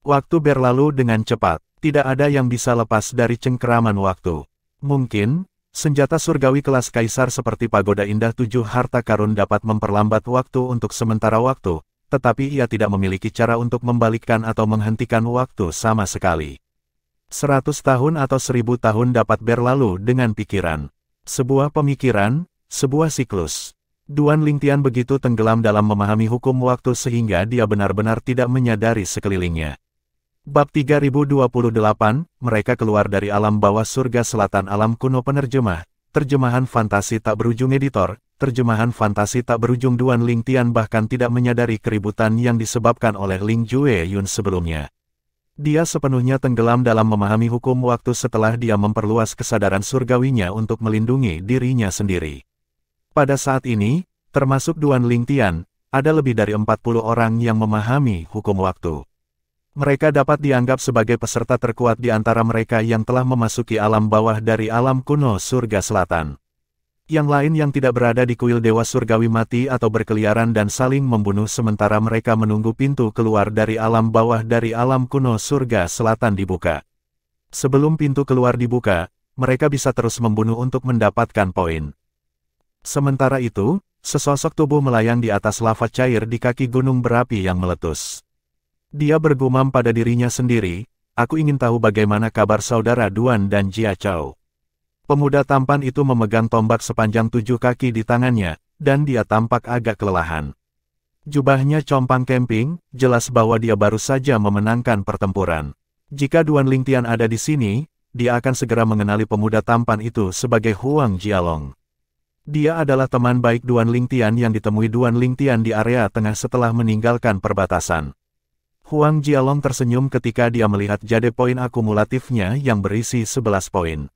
Waktu berlalu dengan cepat, tidak ada yang bisa lepas dari cengkeraman waktu. Mungkin, senjata surgawi kelas kaisar seperti pagoda indah 7 harta karun dapat memperlambat waktu untuk sementara waktu, tetapi ia tidak memiliki cara untuk membalikkan atau menghentikan waktu sama sekali. 100 tahun atau 1000 tahun dapat berlalu dengan pikiran. Sebuah pemikiran, sebuah siklus. Duan Lingtian begitu tenggelam dalam memahami hukum waktu sehingga dia benar-benar tidak menyadari sekelilingnya. Bab 3028, mereka keluar dari alam bawah surga selatan alam kuno penerjemah, terjemahan fantasi tak berujung editor, terjemahan fantasi tak berujung. Duan Lingtian bahkan tidak menyadari keributan yang disebabkan oleh Ling Jueyun sebelumnya. Dia sepenuhnya tenggelam dalam memahami hukum waktu setelah dia memperluas kesadaran surgawinya untuk melindungi dirinya sendiri. Pada saat ini, termasuk Duan Lingtian, ada lebih dari 40 orang yang memahami hukum waktu. Mereka dapat dianggap sebagai peserta terkuat di antara mereka yang telah memasuki alam bawah dari alam kuno surga selatan. Yang lain yang tidak berada di kuil Dewa Surgawi mati atau berkeliaran dan saling membunuh sementara mereka menunggu pintu keluar dari alam bawah dari alam kuno surga selatan dibuka. Sebelum pintu keluar dibuka, mereka bisa terus membunuh untuk mendapatkan poin. Sementara itu, sesosok tubuh melayang di atas lava cair di kaki gunung berapi yang meletus. Dia bergumam pada dirinya sendiri, "Aku ingin tahu bagaimana kabar saudara Duan dan Jia Chao." Pemuda tampan itu memegang tombak sepanjang 7 kaki di tangannya, dan dia tampak agak kelelahan. Jubahnya compang camping, jelas bahwa dia baru saja memenangkan pertempuran. Jika Duan Lingtian ada di sini, dia akan segera mengenali pemuda tampan itu sebagai Huang Jialong. Dia adalah teman baik Duan Lingtian yang ditemui Duan Lingtian di area tengah setelah meninggalkan perbatasan. Huang Jialong tersenyum ketika dia melihat jade poin akumulatifnya yang berisi 11 poin.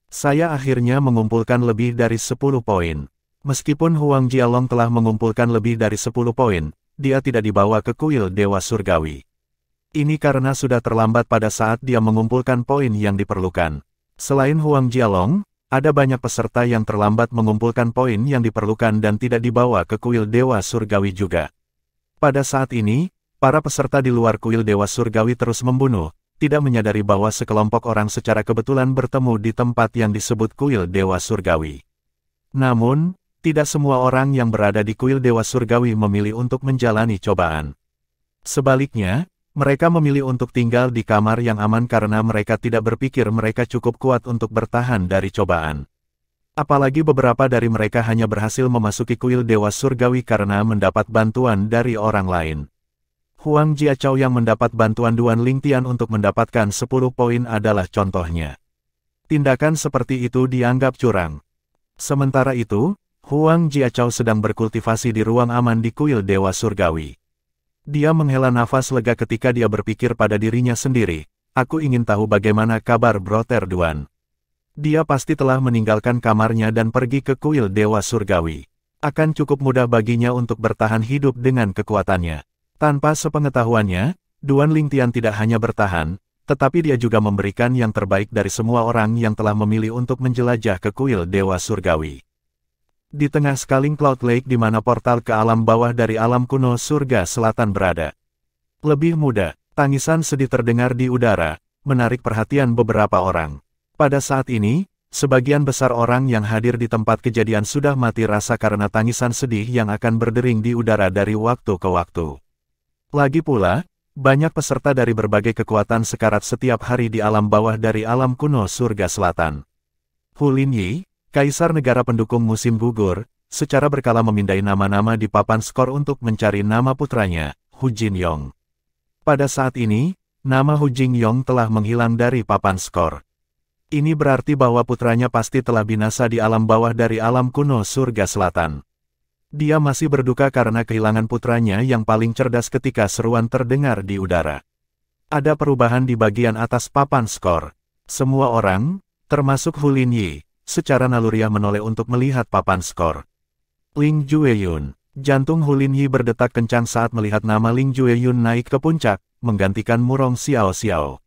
"Saya akhirnya mengumpulkan lebih dari 10 poin. Meskipun Huang Jialong telah mengumpulkan lebih dari 10 poin, dia tidak dibawa ke kuil Dewa Surgawi. Ini karena sudah terlambat pada saat dia mengumpulkan poin yang diperlukan. Selain Huang Jialong, ada banyak peserta yang terlambat mengumpulkan poin yang diperlukan dan tidak dibawa ke kuil Dewa Surgawi juga. Pada saat ini, para peserta di luar kuil Dewa Surgawi terus membunuh, tidak menyadari bahwa sekelompok orang secara kebetulan bertemu di tempat yang disebut kuil Dewa Surgawi. Namun, tidak semua orang yang berada di kuil Dewa Surgawi memilih untuk menjalani cobaan. Sebaliknya, mereka memilih untuk tinggal di kamar yang aman karena mereka tidak berpikir mereka cukup kuat untuk bertahan dari cobaan. Apalagi beberapa dari mereka hanya berhasil memasuki kuil Dewa Surgawi karena mendapat bantuan dari orang lain. Huang Jiachao yang mendapat bantuan Duan Lingtian untuk mendapatkan 10 poin adalah contohnya. Tindakan seperti itu dianggap curang. Sementara itu, Huang Jiachao sedang berkultivasi di ruang aman di kuil Dewa Surgawi. Dia menghela nafas lega ketika dia berpikir pada dirinya sendiri, "Aku ingin tahu bagaimana kabar Brother Duan." Dia pasti telah meninggalkan kamarnya dan pergi ke kuil Dewa Surgawi. Akan cukup mudah baginya untuk bertahan hidup dengan kekuatannya. Tanpa sepengetahuannya, Duan Lingtian tidak hanya bertahan, tetapi dia juga memberikan yang terbaik dari semua orang yang telah memilih untuk menjelajah ke kuil Dewa Surgawi. Di tengah Scaling Cloud Lake di mana portal ke alam bawah dari alam kuno surga selatan berada. Lebih muda, tangisan sedih terdengar di udara, menarik perhatian beberapa orang. Pada saat ini, sebagian besar orang yang hadir di tempat kejadian sudah mati rasa karena tangisan sedih yang akan berdering di udara dari waktu ke waktu. Lagi pula, banyak peserta dari berbagai kekuatan sekarat setiap hari di alam bawah dari alam kuno surga selatan. Hu Linyi, Kaisar Negara Pendukung Musim Gugur, secara berkala memindai nama-nama di papan skor untuk mencari nama putranya, Hu Jinyong. Pada saat ini, nama Hu Jinyong telah menghilang dari papan skor. Ini berarti bahwa putranya pasti telah binasa di alam bawah dari alam kuno surga selatan. Dia masih berduka karena kehilangan putranya yang paling cerdas ketika seruan terdengar di udara. Ada perubahan di bagian atas papan skor. Semua orang, termasuk Hu Linyi, secara naluriah menoleh untuk melihat papan skor. Ling Jueyun. Jantung Hu Linyi berdetak kencang saat melihat nama Ling Jueyun naik ke puncak, menggantikan Murong Xiao Xiao.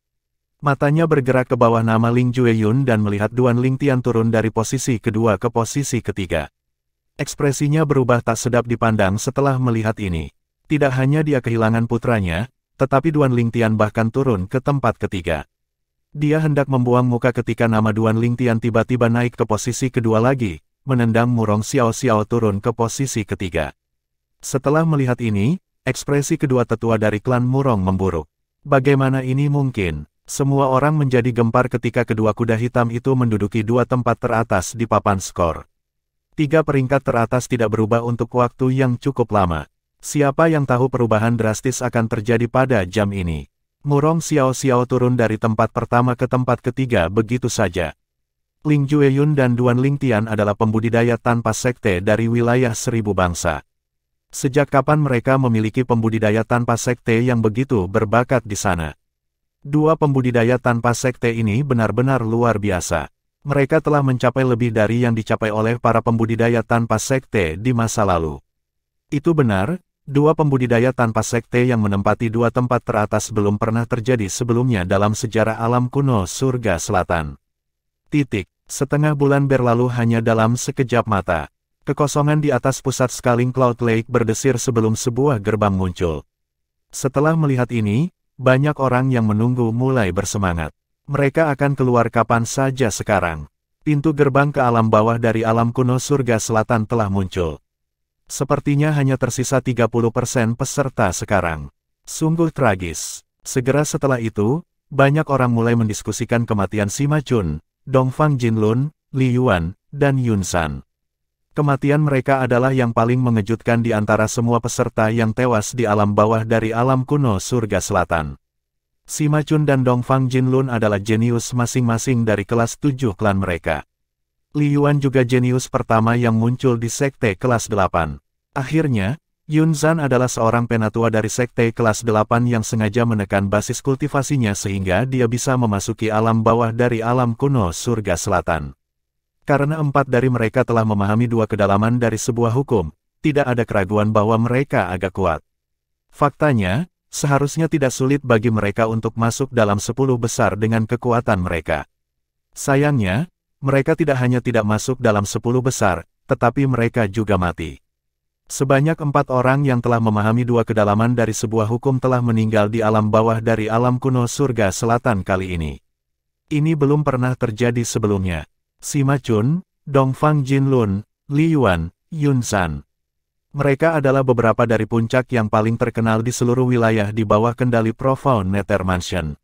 Matanya bergerak ke bawah nama Ling Jueyun dan melihat Duan Lingtian turun dari posisi kedua ke posisi ketiga. Ekspresinya berubah tak sedap dipandang setelah melihat ini. Tidak hanya dia kehilangan putranya, tetapi Duan Lingtian bahkan turun ke tempat ketiga. Dia hendak membuang muka ketika nama Duan Lingtian tiba-tiba naik ke posisi kedua lagi, menendang Murong Xiao Xiao turun ke posisi ketiga. Setelah melihat ini, ekspresi kedua tetua dari klan Murong memburuk. Bagaimana ini mungkin? Semua orang menjadi gempar ketika kedua kuda hitam itu menduduki dua tempat teratas di papan skor. 3 peringkat teratas tidak berubah untuk waktu yang cukup lama. Siapa yang tahu perubahan drastis akan terjadi pada jam ini? Murong Xiao Xiao turun dari tempat pertama ke tempat ketiga begitu saja. Ling Jueyun dan Duan Lingtian adalah pembudidaya tanpa sekte dari wilayah 1000 bangsa. Sejak kapan mereka memiliki pembudidaya tanpa sekte yang begitu berbakat di sana? Dua pembudidaya tanpa sekte ini benar-benar luar biasa. Mereka telah mencapai lebih dari yang dicapai oleh para pembudidaya tanpa sekte di masa lalu. Itu benar, dua pembudidaya tanpa sekte yang menempati dua tempat teratas belum pernah terjadi sebelumnya dalam sejarah alam kuno surga selatan. Setengah bulan berlalu hanya dalam sekejap mata. Kekosongan di atas pusat Scaling Cloud Lake berdesir sebelum sebuah gerbang muncul. Setelah melihat ini, banyak orang yang menunggu mulai bersemangat. Mereka akan keluar kapan saja sekarang. Pintu gerbang ke alam bawah dari alam kuno surga selatan telah muncul. Sepertinya hanya tersisa 30% peserta sekarang. Sungguh tragis. Segera setelah itu, banyak orang mulai mendiskusikan kematian Sima Chun, Dongfang Jinlun, Li Yuan, dan Yun San. Kematian mereka adalah yang paling mengejutkan di antara semua peserta yang tewas di alam bawah dari alam kuno surga selatan. Sima Chun dan Dongfang Jinlun adalah jenius masing-masing dari kelas 7 klan mereka. Li Yuan juga jenius pertama yang muncul di sekte kelas 8. Akhirnya, Yun San adalah seorang penatua dari sekte kelas 8 yang sengaja menekan basis kultivasinya sehingga dia bisa memasuki alam bawah dari alam kuno surga selatan. Karena 4 dari mereka telah memahami 2 kedalaman dari sebuah hukum, tidak ada keraguan bahwa mereka agak kuat. Faktanya, seharusnya tidak sulit bagi mereka untuk masuk dalam 10 besar dengan kekuatan mereka. Sayangnya, mereka tidak hanya tidak masuk dalam 10 besar, tetapi mereka juga mati. Sebanyak 4 orang yang telah memahami 2 kedalaman dari sebuah hukum telah meninggal di alam bawah dari alam kuno surga selatan kali ini. Ini belum pernah terjadi sebelumnya. Sima Chun, Dongfang Jinlun, Li Yuan, Yun San. Mereka adalah beberapa dari puncak yang paling terkenal di seluruh wilayah di bawah kendali Profound Nether Mansion.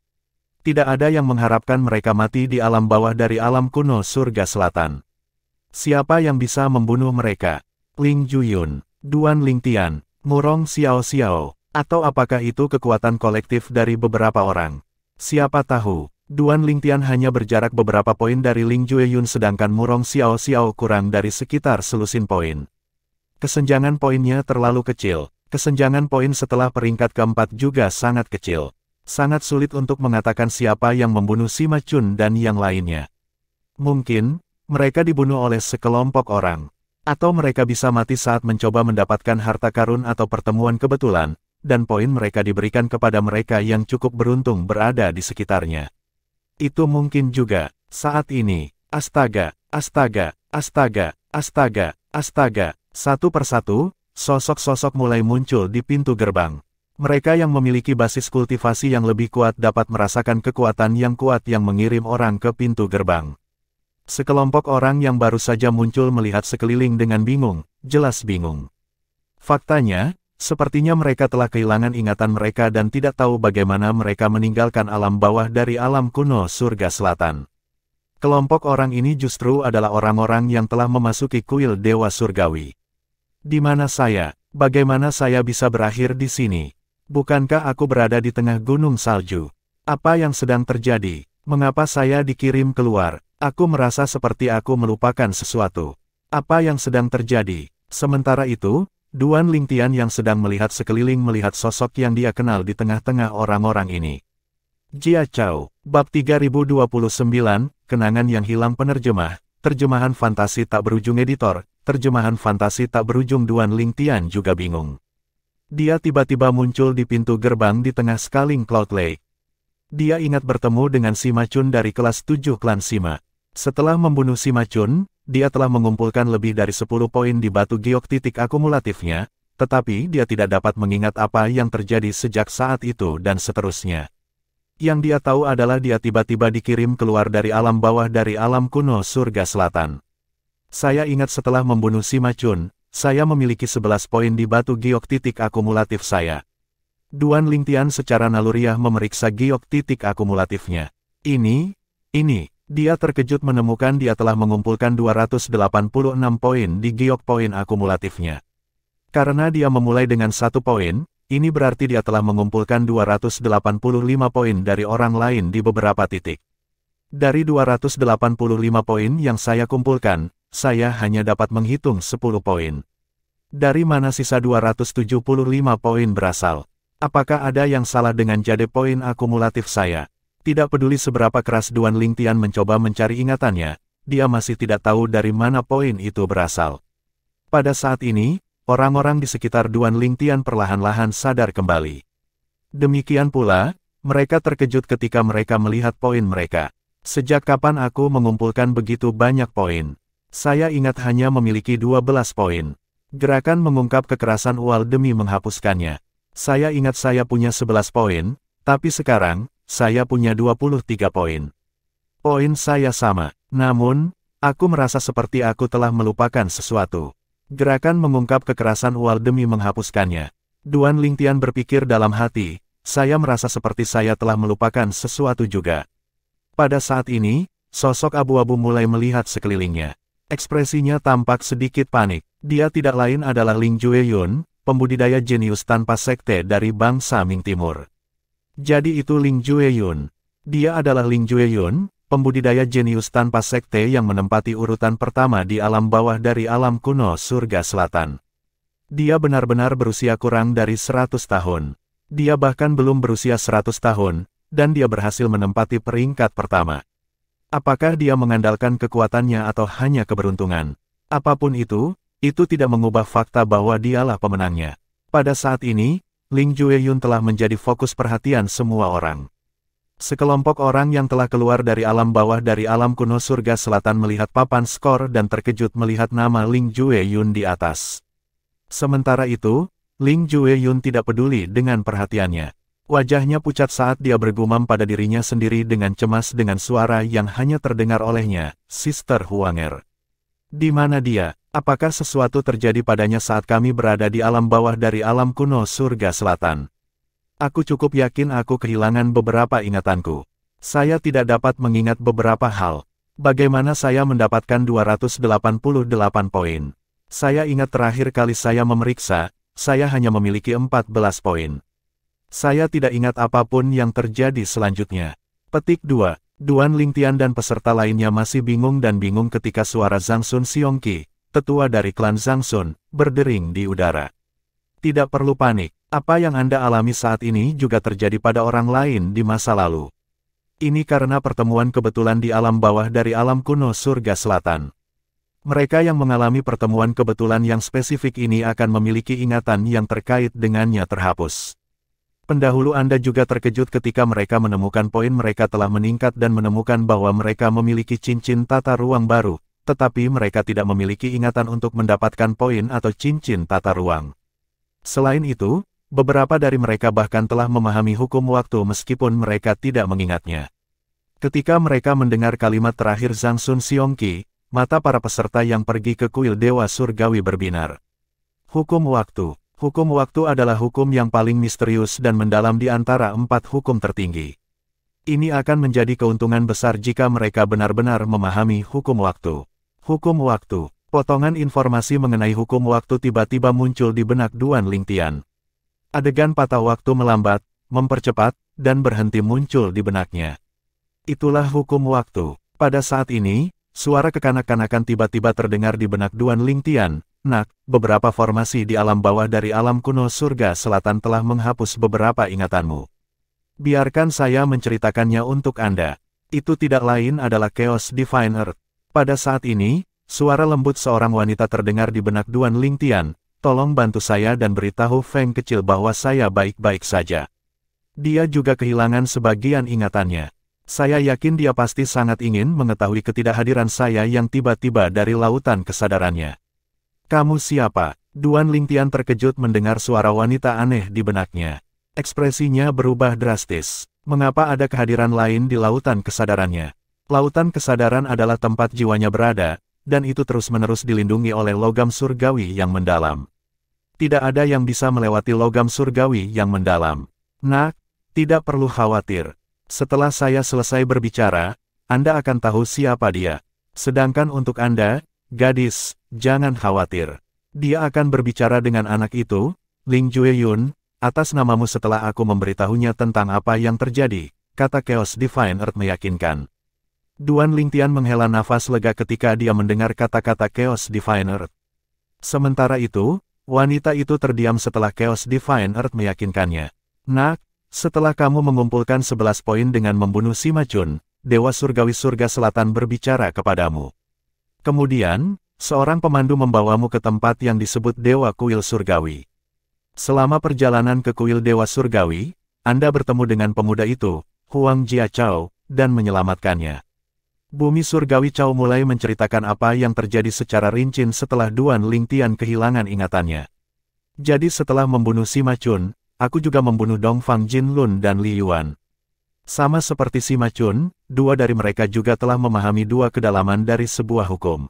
Tidak ada yang mengharapkan mereka mati di alam bawah dari alam kuno surga selatan. Siapa yang bisa membunuh mereka? Ling Juyun, Duan Lingtian, Murong Xiao Xiao, atau apakah itu kekuatan kolektif dari beberapa orang? Siapa tahu? Duan Lingtian hanya berjarak beberapa poin dari Ling Jueyun sedangkan Murong Xiao Xiao kurang dari sekitar selusin poin. Kesenjangan poinnya terlalu kecil. Kesenjangan poin setelah peringkat keempat juga sangat kecil. Sangat sulit untuk mengatakan siapa yang membunuh Sima Chun dan yang lainnya. Mungkin, mereka dibunuh oleh sekelompok orang. Atau mereka bisa mati saat mencoba mendapatkan harta karun atau pertemuan kebetulan, dan poin mereka diberikan kepada mereka yang cukup beruntung berada di sekitarnya. Itu mungkin juga, saat ini, astaga, astaga, astaga, astaga, astaga, satu persatu, sosok-sosok mulai muncul di pintu gerbang. Mereka yang memiliki basis kultivasi yang lebih kuat dapat merasakan kekuatan yang kuat yang mengirim orang ke pintu gerbang. Sekelompok orang yang baru saja muncul melihat sekeliling dengan bingung, jelas bingung. Faktanya, sepertinya mereka telah kehilangan ingatan mereka dan tidak tahu bagaimana mereka meninggalkan alam bawah dari alam kuno surga selatan. Kelompok orang ini justru adalah orang-orang yang telah memasuki kuil Dewa Surgawi. Di mana saya? Bagaimana saya bisa berakhir di sini? Bukankah aku berada di tengah gunung salju? Apa yang sedang terjadi? Mengapa saya dikirim keluar? Aku merasa seperti aku melupakan sesuatu. Apa yang sedang terjadi? Sementara itu, Duan Lingtian yang sedang melihat sekeliling melihat sosok yang dia kenal di tengah-tengah orang-orang ini. Jia Chao, Bab 3029, Kenangan yang Hilang Penerjemah, Terjemahan Fantasi Tak Berujung Editor, Terjemahan Fantasi Tak Berujung. Duan Lingtian juga bingung. Dia tiba-tiba muncul di pintu gerbang di tengah Scaling Cloud Lake. Dia ingat bertemu dengan Sima Chun dari kelas 7 klan Sima. Setelah membunuh Sima Chun, dia telah mengumpulkan lebih dari 10 poin di batu giok titik akumulatifnya, tetapi dia tidak dapat mengingat apa yang terjadi sejak saat itu dan seterusnya. Yang dia tahu adalah dia tiba-tiba dikirim keluar dari alam bawah dari alam kuno surga selatan. Saya ingat setelah membunuh Sima Chun, saya memiliki 11 poin di batu giok titik akumulatif saya. Duan Lingtian secara naluriah memeriksa giok titik akumulatifnya. Ini, dia terkejut menemukan dia telah mengumpulkan 286 poin di giok poin akumulatifnya. Karena dia memulai dengan 1 poin, ini berarti dia telah mengumpulkan 285 poin dari orang lain di beberapa titik. Dari 285 poin yang saya kumpulkan, saya hanya dapat menghitung 10 poin. Dari mana sisa 275 poin berasal? Apakah ada yang salah dengan jade poin akumulatif saya? Tidak peduli seberapa keras Duan Lingtian mencoba mencari ingatannya, dia masih tidak tahu dari mana poin itu berasal. Pada saat ini, orang-orang di sekitar Duan Lingtian perlahan-lahan sadar kembali. Demikian pula, mereka terkejut ketika mereka melihat poin mereka. Sejak kapan aku mengumpulkan begitu banyak poin? Saya ingat hanya memiliki 12 poin. Gerakan mengungkap kekerasan Ual demi menghapuskannya. Saya ingat saya punya 11 poin, tapi sekarang, saya punya 23 poin. Poin saya sama, namun, aku merasa seperti aku telah melupakan sesuatu. Gerakan mengungkap kekerasan Ual demi menghapuskannya. Duan Lingtian berpikir dalam hati, saya merasa seperti saya telah melupakan sesuatu juga. Pada saat ini, sosok abu-abu mulai melihat sekelilingnya. Ekspresinya tampak sedikit panik. Dia tidak lain adalah Ling Jueyun, pembudidaya jenius tanpa sekte dari bangsa Ming Timur. Jadi itu Ling Jueyun. Dia adalah Ling Jueyun, pembudidaya jenius tanpa sekte yang menempati urutan pertama di alam bawah dari alam kuno surga selatan. Dia benar-benar berusia kurang dari 100 tahun. Dia bahkan belum berusia 100 tahun, dan dia berhasil menempati peringkat pertama. Apakah dia mengandalkan kekuatannya atau hanya keberuntungan? Apapun itu tidak mengubah fakta bahwa dialah pemenangnya. Pada saat ini, Ling Jueyun telah menjadi fokus perhatian semua orang. Sekelompok orang yang telah keluar dari alam bawah dari alam kuno surga selatan melihat papan skor dan terkejut melihat nama Ling Jueyun di atas. Sementara itu, Ling Jueyun tidak peduli dengan perhatiannya. Wajahnya pucat saat dia bergumam pada dirinya sendiri dengan cemas dengan suara yang hanya terdengar olehnya, Sister Huanger. Di mana dia? Apakah sesuatu terjadi padanya saat kami berada di alam bawah dari alam kuno surga selatan? Aku cukup yakin aku kehilangan beberapa ingatanku. Saya tidak dapat mengingat beberapa hal. Bagaimana saya mendapatkan 288 poin? Saya ingat terakhir kali saya memeriksa, saya hanya memiliki 14 poin. Saya tidak ingat apapun yang terjadi selanjutnya. Petik 2. Duan Lingtian dan peserta lainnya masih bingung dan bingung ketika suara Zhang Sun Xiongqi, tetua dari klan Zhang Sun, berdering di udara. Tidak perlu panik, apa yang Anda alami saat ini juga terjadi pada orang lain di masa lalu. Ini karena pertemuan kebetulan di alam bawah dari alam kuno surga selatan. Mereka yang mengalami pertemuan kebetulan yang spesifik ini akan memiliki ingatan yang terkait dengannya terhapus. Pendahulu Anda juga terkejut ketika mereka menemukan poin mereka telah meningkat dan menemukan bahwa mereka memiliki cincin tata ruang baru, tetapi mereka tidak memiliki ingatan untuk mendapatkan poin atau cincin tata ruang. Selain itu, beberapa dari mereka bahkan telah memahami hukum waktu meskipun mereka tidak mengingatnya. Ketika mereka mendengar kalimat terakhir Zhang Sun Xiongqi, mata para peserta yang pergi ke kuil Dewa Surgawi berbinar. Hukum waktu. Hukum waktu adalah hukum yang paling misterius dan mendalam di antara 4 hukum tertinggi. Ini akan menjadi keuntungan besar jika mereka benar-benar memahami hukum waktu. Hukum waktu. Potongan informasi mengenai hukum waktu tiba-tiba muncul di benak Duan Lingtian. Adegan patah waktu melambat, mempercepat, dan berhenti muncul di benaknya. Itulah hukum waktu. Pada saat ini, suara kekanak-kanakan tiba-tiba terdengar di benak Duan Lingtian. Nak, beberapa formasi di alam bawah dari alam kuno surga selatan telah menghapus beberapa ingatanmu. Biarkan saya menceritakannya untuk Anda. Itu tidak lain adalah Chaos Divine Earth. Pada saat ini, suara lembut seorang wanita terdengar di benak Duan Lingtian. Tolong bantu saya dan beritahu Feng kecil bahwa saya baik-baik saja. Dia juga kehilangan sebagian ingatannya. Saya yakin dia pasti sangat ingin mengetahui ketidakhadiran saya yang tiba-tiba dari lautan kesadarannya. Kamu siapa? Duan Lingtian terkejut mendengar suara wanita aneh di benaknya. Ekspresinya berubah drastis. Mengapa ada kehadiran lain di lautan kesadarannya? Lautan kesadaran adalah tempat jiwanya berada, dan itu terus-menerus dilindungi oleh logam surgawi yang mendalam. Tidak ada yang bisa melewati logam surgawi yang mendalam. Nak, tidak perlu khawatir. Setelah saya selesai berbicara, Anda akan tahu siapa dia. Sedangkan untuk Anda, gadis, jangan khawatir. Dia akan berbicara dengan anak itu, Ling Jueyun, atas namamu setelah aku memberitahunya tentang apa yang terjadi, kata Chaos Divine Earth meyakinkan. Duan Lingtian menghela nafas lega ketika dia mendengar kata-kata Chaos Divine Earth. Sementara itu, wanita itu terdiam setelah Chaos Divine Earth meyakinkannya. Nak, setelah kamu mengumpulkan 11 poin dengan membunuh Sima Chun, Dewa Surgawi Surga Selatan berbicara kepadamu. Kemudian, seorang pemandu membawamu ke tempat yang disebut Dewa Kuil Surgawi. Selama perjalanan ke Kuil Dewa Surgawi, Anda bertemu dengan pemuda itu, Huang Jiachao, dan menyelamatkannya. Bumi Surgawi Cao mulai menceritakan apa yang terjadi secara rinci setelah Duan Lingtian kehilangan ingatannya. Jadi setelah membunuh Sima Chun, aku juga membunuh Dongfang Jinlun dan Li Yuan. Sama seperti Sima Chun, dua dari mereka juga telah memahami dua kedalaman dari sebuah hukum.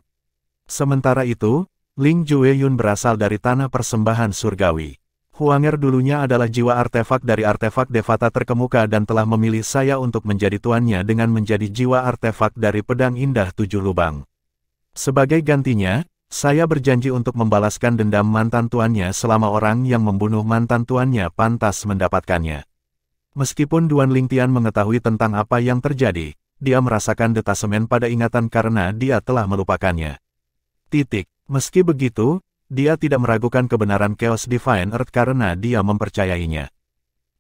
Sementara itu, Ling Jueyun berasal dari tanah persembahan surgawi. Huanger dulunya adalah jiwa artefak dari artefak Devata terkemuka dan telah memilih saya untuk menjadi tuannya dengan menjadi jiwa artefak dari pedang indah 7 lubang. Sebagai gantinya, saya berjanji untuk membalaskan dendam mantan tuannya selama orang yang membunuh mantan tuannya pantas mendapatkannya. Meskipun Duan Lingtian mengetahui tentang apa yang terjadi, dia merasakan detasemen pada ingatan karena dia telah melupakannya. Meski begitu, dia tidak meragukan kebenaran Chaos Divine Earth karena dia mempercayainya.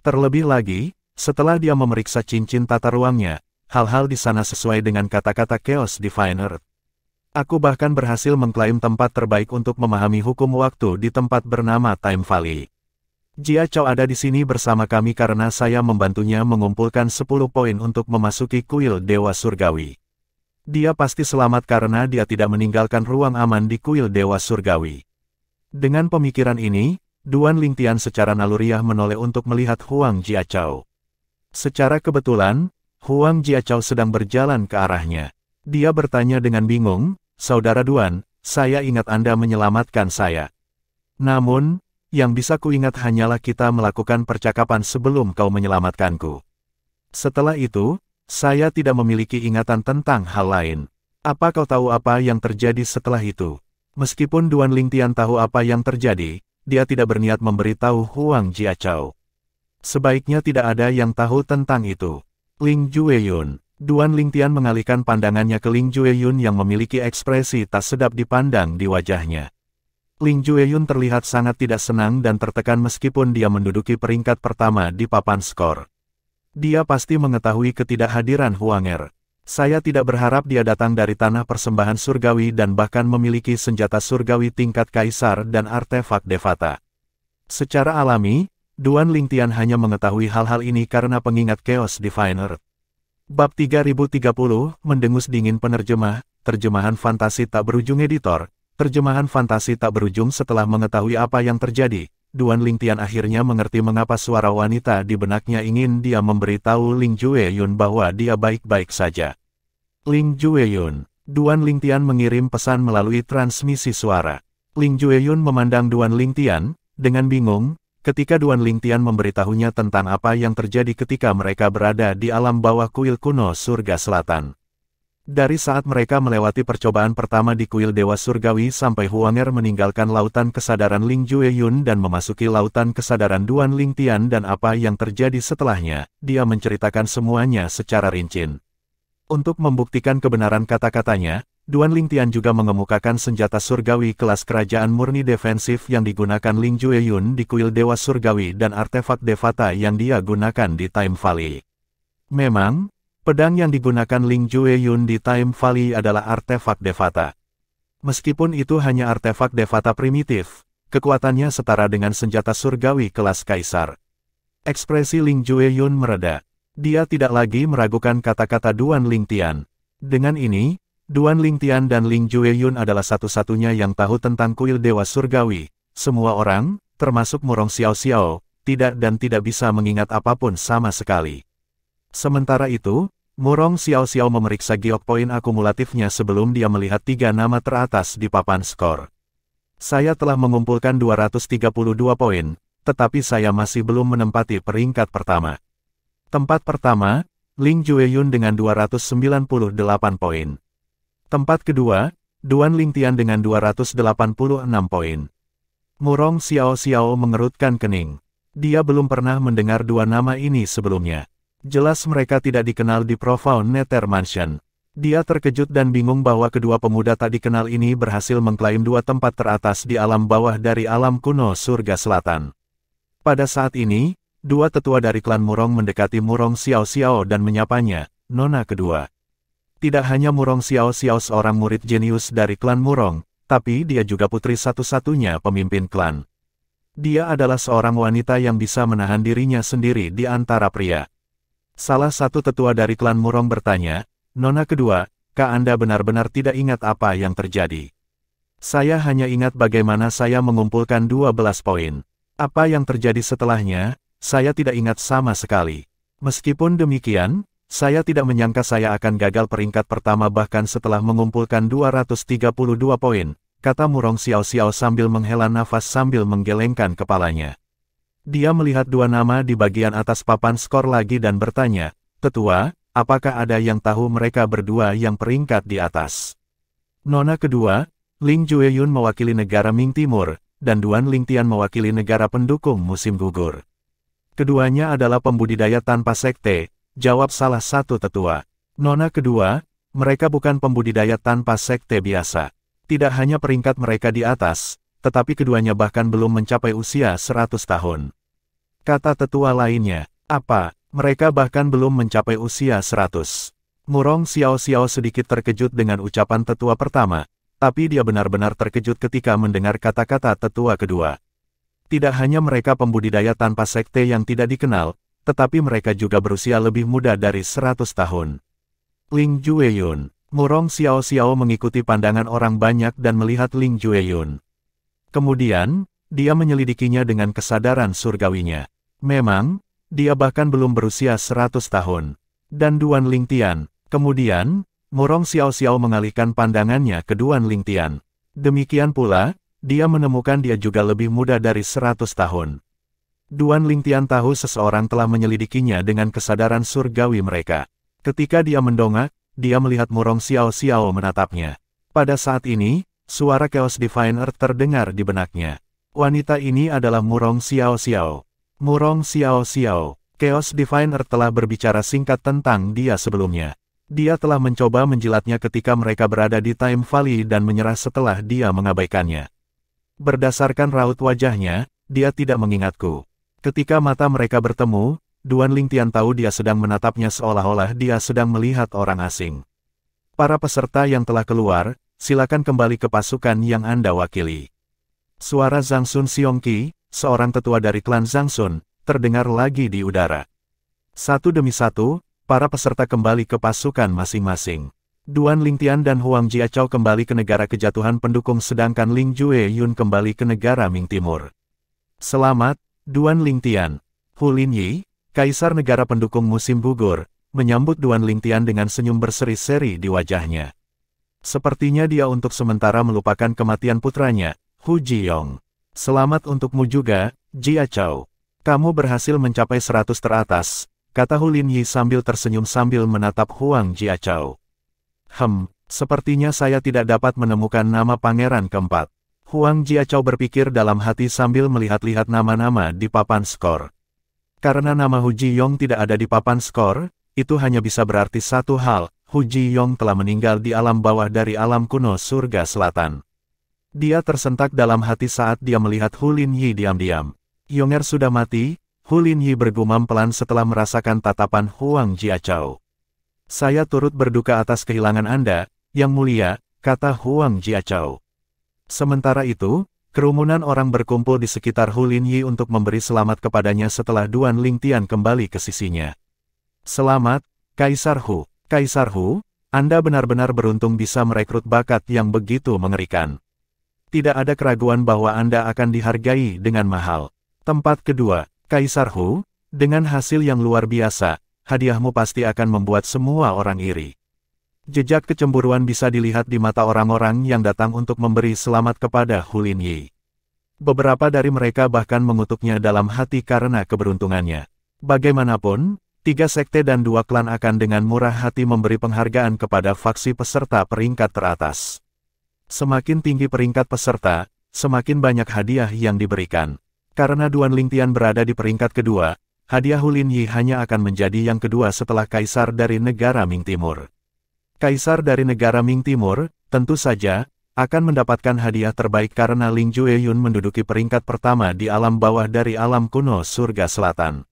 Terlebih lagi, setelah dia memeriksa cincin tata ruangnya, hal-hal di sana sesuai dengan kata-kata Chaos Divine Earth. Aku bahkan berhasil mengklaim tempat terbaik untuk memahami hukum waktu di tempat bernama Time Valley. Jia Chao ada di sini bersama kami karena saya membantunya mengumpulkan 10 poin untuk memasuki kuil Dewa Surgawi. Dia pasti selamat karena dia tidak meninggalkan ruang aman di kuil Dewa Surgawi. Dengan pemikiran ini, Duan Lingtian secara naluriah menoleh untuk melihat Huang Jiachao. Secara kebetulan, Huang Jiachao sedang berjalan ke arahnya. Dia bertanya dengan bingung, "Saudara Duan, saya ingat Anda menyelamatkan saya. Namun, yang bisa kuingat hanyalah kita melakukan percakapan sebelum kau menyelamatkanku. Setelah itu, saya tidak memiliki ingatan tentang hal lain. Apa kau tahu apa yang terjadi setelah itu?" Meskipun Duan Lingtian tahu apa yang terjadi, dia tidak berniat memberitahu Huang Jiachao. Sebaiknya tidak ada yang tahu tentang itu. Ling Jueyun. Duan Lingtian mengalihkan pandangannya ke Ling Jueyun yang memiliki ekspresi tak sedap dipandang di wajahnya. Ling Jueyun terlihat sangat tidak senang dan tertekan meskipun dia menduduki peringkat pertama di papan skor. Dia pasti mengetahui ketidakhadiran Huanger. Saya tidak berharap dia datang dari tanah persembahan surgawi dan bahkan memiliki senjata surgawi tingkat kaisar dan artefak Devata. Secara alami, Duan Lingtian hanya mengetahui hal-hal ini karena pengingat Chaos Divine Earth. Bab 3030, Mendengus Dingin Penerjemah, Terjemahan Fantasi Tak Berujung Editor, Terjemahan Fantasi Tak Berujung. Setelah mengetahui apa yang terjadi, Duan Lingtian akhirnya mengerti mengapa suara wanita di benaknya ingin dia memberitahu Ling Jueyun bahwa dia baik-baik saja. Ling Jueyun. Duan Lingtian mengirim pesan melalui transmisi suara. Ling Jueyun memandang Duan Lingtian dengan bingung, ketika Duan Lingtian memberitahunya tentang apa yang terjadi ketika mereka berada di alam bawah kuil kuno Surga Selatan. Dari saat mereka melewati percobaan pertama di kuil Dewa Surgawi sampai Huanger meninggalkan lautan kesadaran Ling Jueyun dan memasuki lautan kesadaran Duan Lingtian dan apa yang terjadi setelahnya, dia menceritakan semuanya secara rinci. Untuk membuktikan kebenaran kata-katanya, Duan Lingtian juga mengemukakan senjata surgawi kelas kerajaan murni defensif yang digunakan Ling Jueyun di kuil Dewa Surgawi dan artefak Devata yang dia gunakan di Time Valley. Memang, pedang yang digunakan Ling Jueyun di Time Valley adalah artefak Devata. Meskipun itu hanya artefak Devata primitif, kekuatannya setara dengan senjata surgawi kelas kaisar. Ekspresi Ling Jueyun mereda. Dia tidak lagi meragukan kata-kata Duan Lingtian. Dengan ini, Duan Lingtian dan Ling Jueyun adalah satu-satunya yang tahu tentang kuil Dewa Surgawi. Semua orang, termasuk Murong Xiao Xiao, tidak bisa mengingat apapun sama sekali. Sementara itu, Murong Xiao Xiao memeriksa giok poin akumulatifnya sebelum dia melihat 3 nama teratas di papan skor. Saya telah mengumpulkan 232 poin, tetapi saya masih belum menempati peringkat pertama. Tempat pertama, Ling Jueyun dengan 298 poin. Tempat kedua, Duan Lingtian dengan 286 poin. Murong Xiao Xiao mengerutkan kening. Dia belum pernah mendengar dua nama ini sebelumnya. Jelas mereka tidak dikenal di Profound Nether Mansion. Dia terkejut dan bingung bahwa kedua pemuda tak dikenal ini berhasil mengklaim 2 tempat teratas di alam bawah dari alam kuno Surga Selatan. Pada saat ini, dua tetua dari klan Murong mendekati Murong Xiao Xiao dan menyapanya, Nona kedua. Tidak hanya Murong Xiao Xiao seorang murid jenius dari klan Murong, tapi dia juga putri satu-satunya pemimpin klan. Dia adalah seorang wanita yang bisa menahan dirinya sendiri di antara pria. Salah satu tetua dari klan Murong bertanya, Nona kedua, kah Anda benar-benar tidak ingat apa yang terjadi? Saya hanya ingat bagaimana saya mengumpulkan 12 poin. Apa yang terjadi setelahnya, saya tidak ingat sama sekali. Meskipun demikian, saya tidak menyangka saya akan gagal peringkat pertama bahkan setelah mengumpulkan 232 poin, kata Murong Xiao Xiao sambil menghela nafas sambil menggelengkan kepalanya. Dia melihat dua nama di bagian atas papan skor lagi dan bertanya, Tetua, apakah ada yang tahu mereka berdua yang peringkat di atas? Nona kedua, Ling Jueyun mewakili negara Ming Timur, dan Duan Lingtian mewakili negara pendukung musim gugur. Keduanya adalah pembudidaya tanpa sekte, jawab salah satu tetua. Nona kedua, mereka bukan pembudidaya tanpa sekte biasa. Tidak hanya peringkat mereka di atas, tetapi keduanya bahkan belum mencapai usia 100 tahun. Kata tetua lainnya, apa, mereka bahkan belum mencapai usia 100. Murong Xiao Xiao sedikit terkejut dengan ucapan tetua pertama, tapi dia benar-benar terkejut ketika mendengar kata-kata tetua kedua. Tidak hanya mereka pembudidaya tanpa sekte yang tidak dikenal, tetapi mereka juga berusia lebih muda dari 100 tahun. Ling Jueyun, Murong Xiao Xiao mengikuti pandangan orang banyak dan melihat Ling Jueyun. Kemudian, dia menyelidikinya dengan kesadaran surgawinya. Memang, dia bahkan belum berusia 100 tahun. Dan Duan Lingtian, kemudian, Murong Xiao Xiao mengalihkan pandangannya ke Duan Lingtian. Demikian pula, dia menemukan dia juga lebih muda dari 100 tahun. Duan Lingtian tahu seseorang telah menyelidikinya dengan kesadaran surgawi mereka. Ketika dia mendongak, dia melihat Murong Xiao Xiao menatapnya. Pada saat ini, suara Chaos Divine Earth terdengar di benaknya. Wanita ini adalah Murong Xiao Xiao. Murong Xiao Xiao, Chaos Divine Earth telah berbicara singkat tentang dia sebelumnya. Dia telah mencoba menjilatnya ketika mereka berada di Time Valley dan menyerah setelah dia mengabaikannya. Berdasarkan raut wajahnya, dia tidak mengingatku. Ketika mata mereka bertemu, Duan Lingtian tahu dia sedang menatapnya seolah-olah dia sedang melihat orang asing. Para peserta yang telah keluar, silakan kembali ke pasukan yang Anda wakili. Suara Zhang Sun Xiongqi, seorang tetua dari klan Zhang Sun, terdengar lagi di udara. Satu demi satu, para peserta kembali ke pasukan masing-masing. Duan Lingtian dan Huang Jiachao kembali ke negara kejatuhan pendukung sedangkan Ling Jueyun kembali ke negara Ming Timur. Selamat, Duan Lingtian. Hu Linyi, kaisar negara pendukung musim gugur, menyambut Duan Lingtian dengan senyum berseri-seri di wajahnya. Sepertinya dia untuk sementara melupakan kematian putranya, Hu Jiyong. Selamat untukmu juga, Jiachao. Kamu berhasil mencapai 100 teratas, kata Hu Linyi sambil tersenyum sambil menatap Huang Jiachao. Sepertinya saya tidak dapat menemukan nama pangeran keempat. Huang Jiachao berpikir dalam hati sambil melihat-lihat nama-nama di papan skor. Karena nama Hu Jiyong tidak ada di papan skor, itu hanya bisa berarti satu hal, Hu Jiyong telah meninggal di alam bawah dari alam kuno surga selatan. Dia tersentak dalam hati saat dia melihat Hu Linyi diam-diam. Yonger sudah mati, Hu Linyi bergumam pelan setelah merasakan tatapan Huang Jiachao. Saya turut berduka atas kehilangan Anda, Yang Mulia, kata Huang Jiachao. Sementara itu, kerumunan orang berkumpul di sekitar Hu Linyi untuk memberi selamat kepadanya setelah Duan Lingtian kembali ke sisinya. Selamat, Kaisar Hu. Kaisar Hu, Anda benar-benar beruntung bisa merekrut bakat yang begitu mengerikan. Tidak ada keraguan bahwa Anda akan dihargai dengan mahal. Tempat kedua, Kaisar Hu, dengan hasil yang luar biasa, hadiahmu pasti akan membuat semua orang iri. Jejak kecemburuan bisa dilihat di mata orang-orang yang datang untuk memberi selamat kepada Hu Linyi. Beberapa dari mereka bahkan mengutuknya dalam hati karena keberuntungannya. Bagaimanapun, 3 sekte dan 2 klan akan dengan murah hati memberi penghargaan kepada faksi peserta peringkat teratas. Semakin tinggi peringkat peserta, semakin banyak hadiah yang diberikan. Karena Duan Lingtian berada di peringkat kedua, hadiah Hu Linyi hanya akan menjadi yang kedua setelah Kaisar dari negara Ming Timur. Kaisar dari negara Ming Timur, tentu saja, akan mendapatkan hadiah terbaik karena Ling Jueyun menduduki peringkat pertama di alam bawah dari alam kuno surga selatan.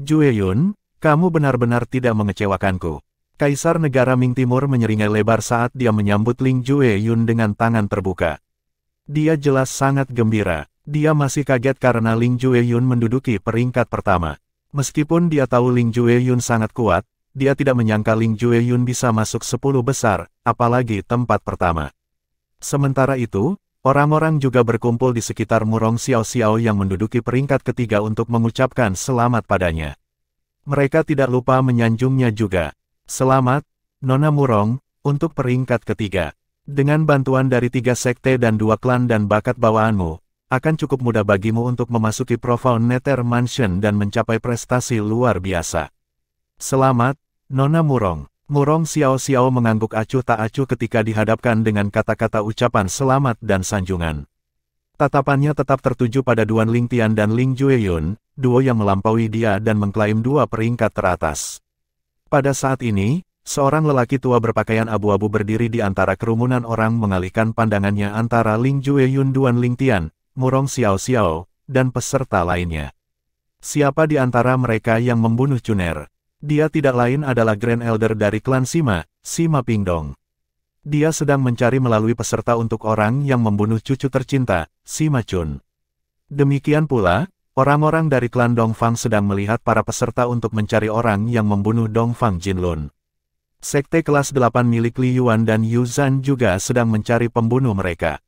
Jueyun, kamu benar-benar tidak mengecewakanku. Kaisar negara Ming Timur menyeringai lebar saat dia menyambut Ling Jueyun dengan tangan terbuka. Dia jelas sangat gembira. Dia masih kaget karena Ling Jueyun menduduki peringkat pertama. Meskipun dia tahu Ling Jueyun sangat kuat, dia tidak menyangka Ling Jueyun bisa masuk 10 besar, apalagi tempat pertama. Sementara itu, orang-orang juga berkumpul di sekitar Murong Xiao Xiao yang menduduki peringkat ketiga untuk mengucapkan selamat padanya. Mereka tidak lupa menyanjungnya juga. Selamat, Nona Murong, untuk peringkat ketiga. Dengan bantuan dari 3 sekte dan 2 klan dan bakat bawaanmu, akan cukup mudah bagimu untuk memasuki Profound Nether Mansion dan mencapai prestasi luar biasa. Selamat, Nona Murong. Murong Xiao Xiao mengangguk acuh tak acuh ketika dihadapkan dengan kata-kata ucapan selamat dan sanjungan. Tatapannya tetap tertuju pada Duan Lingtian dan Ling Jueyun, duo yang melampaui dia dan mengklaim 2 peringkat teratas. Pada saat ini, seorang lelaki tua berpakaian abu-abu berdiri di antara kerumunan orang mengalihkan pandangannya antara Ling Jueyun, Duan Lingtian, Murong Xiao Xiao, dan peserta lainnya. Siapa di antara mereka yang membunuh Cuner? Dia tidak lain adalah Grand Elder dari klan Sima, Sima Pingdong. Dia sedang mencari melalui peserta untuk orang yang membunuh cucu tercinta, Sima Chun. Demikian pula, orang-orang dari klan Dongfang sedang melihat para peserta untuk mencari orang yang membunuh Dongfang Jinlun. Sekte kelas 8 milik Li Yuan dan Yu Zhan juga sedang mencari pembunuh mereka.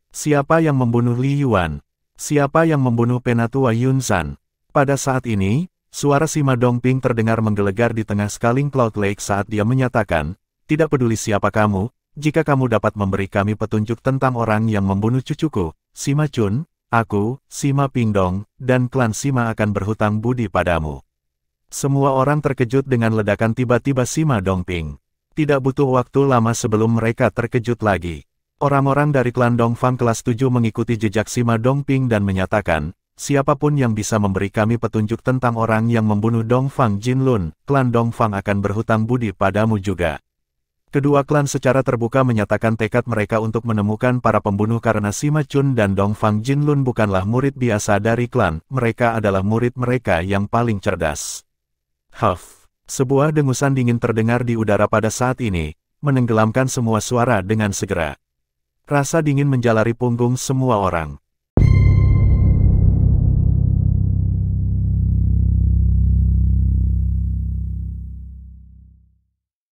Siapa yang membunuh Li Yuan? Siapa yang membunuh Penatua Yun Zhan? Pada saat ini, suara Sima Dongping terdengar menggelegar di tengah Scaling Cloud Lake saat dia menyatakan, tidak peduli siapa kamu, jika kamu dapat memberi kami petunjuk tentang orang yang membunuh cucuku, Sima Chun, aku, Sima Pingdong, dan klan Sima akan berhutang budi padamu. Semua orang terkejut dengan ledakan tiba-tiba Sima Dongping. Tidak butuh waktu lama sebelum mereka terkejut lagi. Orang-orang dari klan Dongfang kelas 7 mengikuti jejak Sima Dongping dan menyatakan, siapapun yang bisa memberi kami petunjuk tentang orang yang membunuh Dongfang Jinlun, klan Dongfang akan berhutang budi padamu juga. Kedua klan secara terbuka menyatakan tekad mereka untuk menemukan para pembunuh karena Sima Chun dan Dongfang Jinlun bukanlah murid biasa dari klan, mereka adalah murid mereka yang paling cerdas. Huff! Sebuah dengusan dingin terdengar di udara pada saat ini, menenggelamkan semua suara dengan segera. Rasa dingin menjalari punggung semua orang.